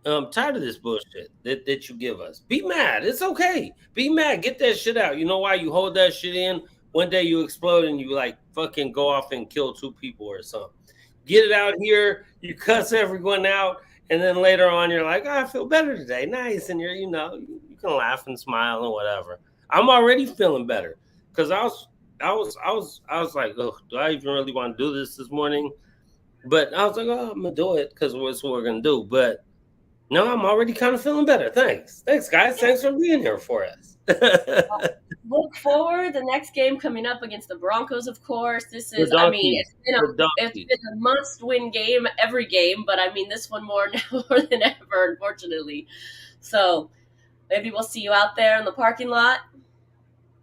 I'm tired of this bullshit that you give us. Be mad. It's okay. Be mad. Get that shit out. You know why you hold that shit in? One day you explode and you like fucking go off and kill 2 people or something. Get it out here. You cuss everyone out. And then later on, you're like, oh, I feel better today. Nice. And you can laugh and smile and whatever. I'm already feeling better because I was like, oh, do I even really want to do this morning? But I was like, oh, I'm gonna do it because that's what we're gonna do. But no, I'm already kind of feeling better. Thanks, guys. Thanks for being here for us.
Look forward, the next game coming up against the Broncos, of course. This
The
is, I mean,
donkeys. The
it's
donkeys.
been a must-win game every game, but I mean this one more than ever, unfortunately. So maybe we'll see you out there in the parking lot,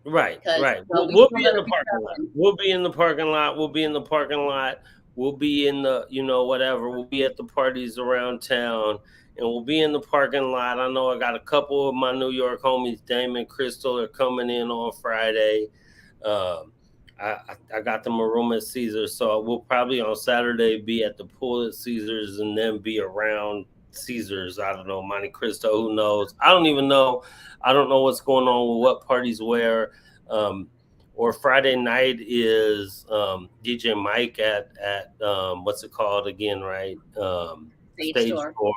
Right,
because
right.
we
We'll
still
be in
gotta
the
be
parking lot.
traveling.
We'll be in the parking lot. We'll be in the parking lot. We'll be in the, whatever. We'll be at the parties around town, and we'll be in the parking lot. I know I got a couple of my New York homies, Damon, Crystal, are coming in on Friday. Um, I got them a room at Caesars, so we'll probably on Saturday be at the pool at Caesars and then be around Caesars. I don't know, Monte Cristo, who knows? I don't even know. I don't know what's going on with what parties where. Um, or Friday night is DJ Mike at what's it called again, right?
Stage
Stage
door.
Door.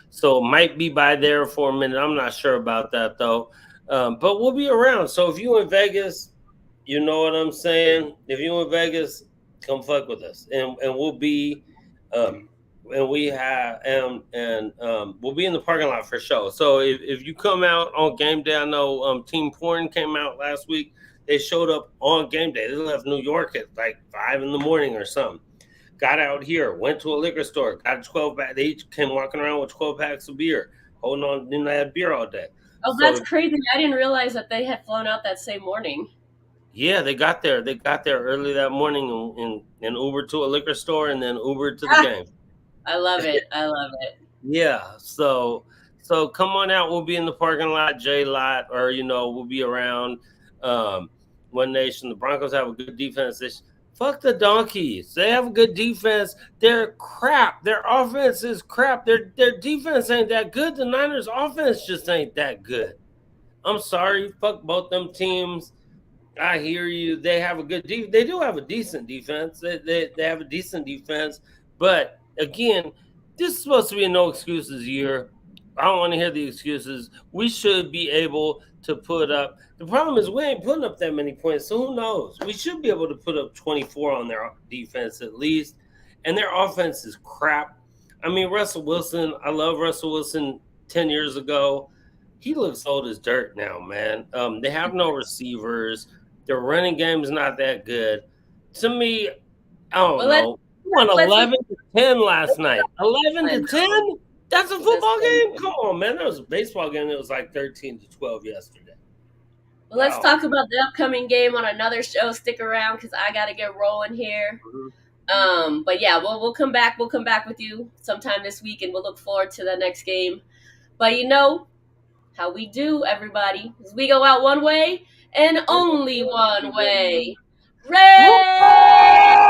So might be by there for a minute. I'm not sure about that though. But we'll be around. So if you in Vegas, you know what I'm saying. If you in Vegas, come fuck with us, and we'll be, um, and we have we'll be in the parking lot for sure. So if you come out on game day, I know Team Porn came out last week. They showed up on game day. They left New York at like 5 in the morning or something. Got out here, went to a liquor store, got a 12 pack. They each came walking around with 12 packs of beer, holding on. Then they had beer all day.
Oh, that's
So
crazy. I didn't realize that they had flown out that same morning.
yeah, they got there. They got there early that morning and Ubered to a liquor store and then Ubered to the
Ah,
game.
I love it. I love it.
Yeah, so come on out. We'll be in the parking lot, J lot, or we'll be around. Um, One Nation. The Broncos have a good defense. Fuck the Donkeys. They have a good defense. They're crap. Their offense is crap. Their defense ain't that good. The Niners' offense just ain't that good. I'm sorry. Fuck both them teams. I hear you. They have a good they do have a decent defense. They have a decent defense, but again, this is supposed to be a no excuses year. I don't want to hear the excuses. We should be able to put up. The problem is we ain't putting up that many points, so who knows? We should be able to put up 24 on their defense at least, and their offense is crap. I mean, Russell Wilson. I love Russell Wilson 10 years ago. He looks old as dirt now, man. They have no receivers. Their running game is not that good. To me, I don't
Well, let's
know. We won
let's.
11-10 last night. 11
I
to
know
10? That's a
that's
football
crazy.
game? Come on, man. That was a baseball game. It was like 13-12 yesterday.
Well, let's
Wow.
talk about the upcoming game on another show. Stick around because I got to get rolling here. But yeah, we'll come back. We'll come back with you sometime this week, and we'll look forward to the next game. But you know how we do, everybody, is we go out one way and only one way. Red.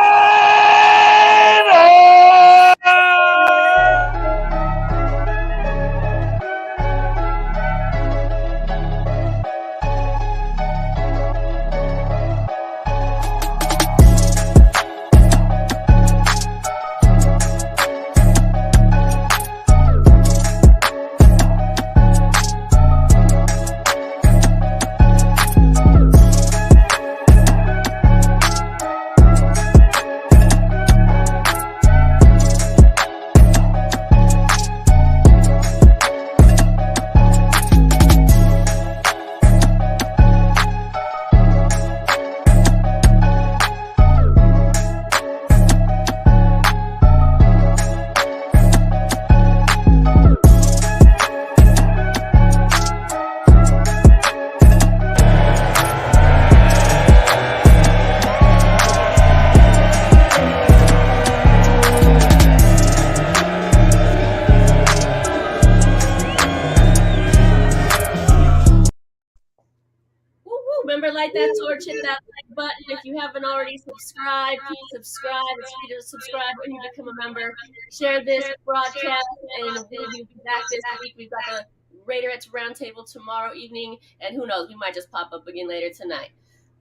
Remember, light that torch, hit that like button. If you haven't already subscribed, please subscribe. It's free to subscribe when you become a member. Share this broadcast, and we'll be back this week. We've got the Raiderettes Roundtable tomorrow evening, and who knows, we might just pop up again later tonight.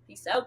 Peace out.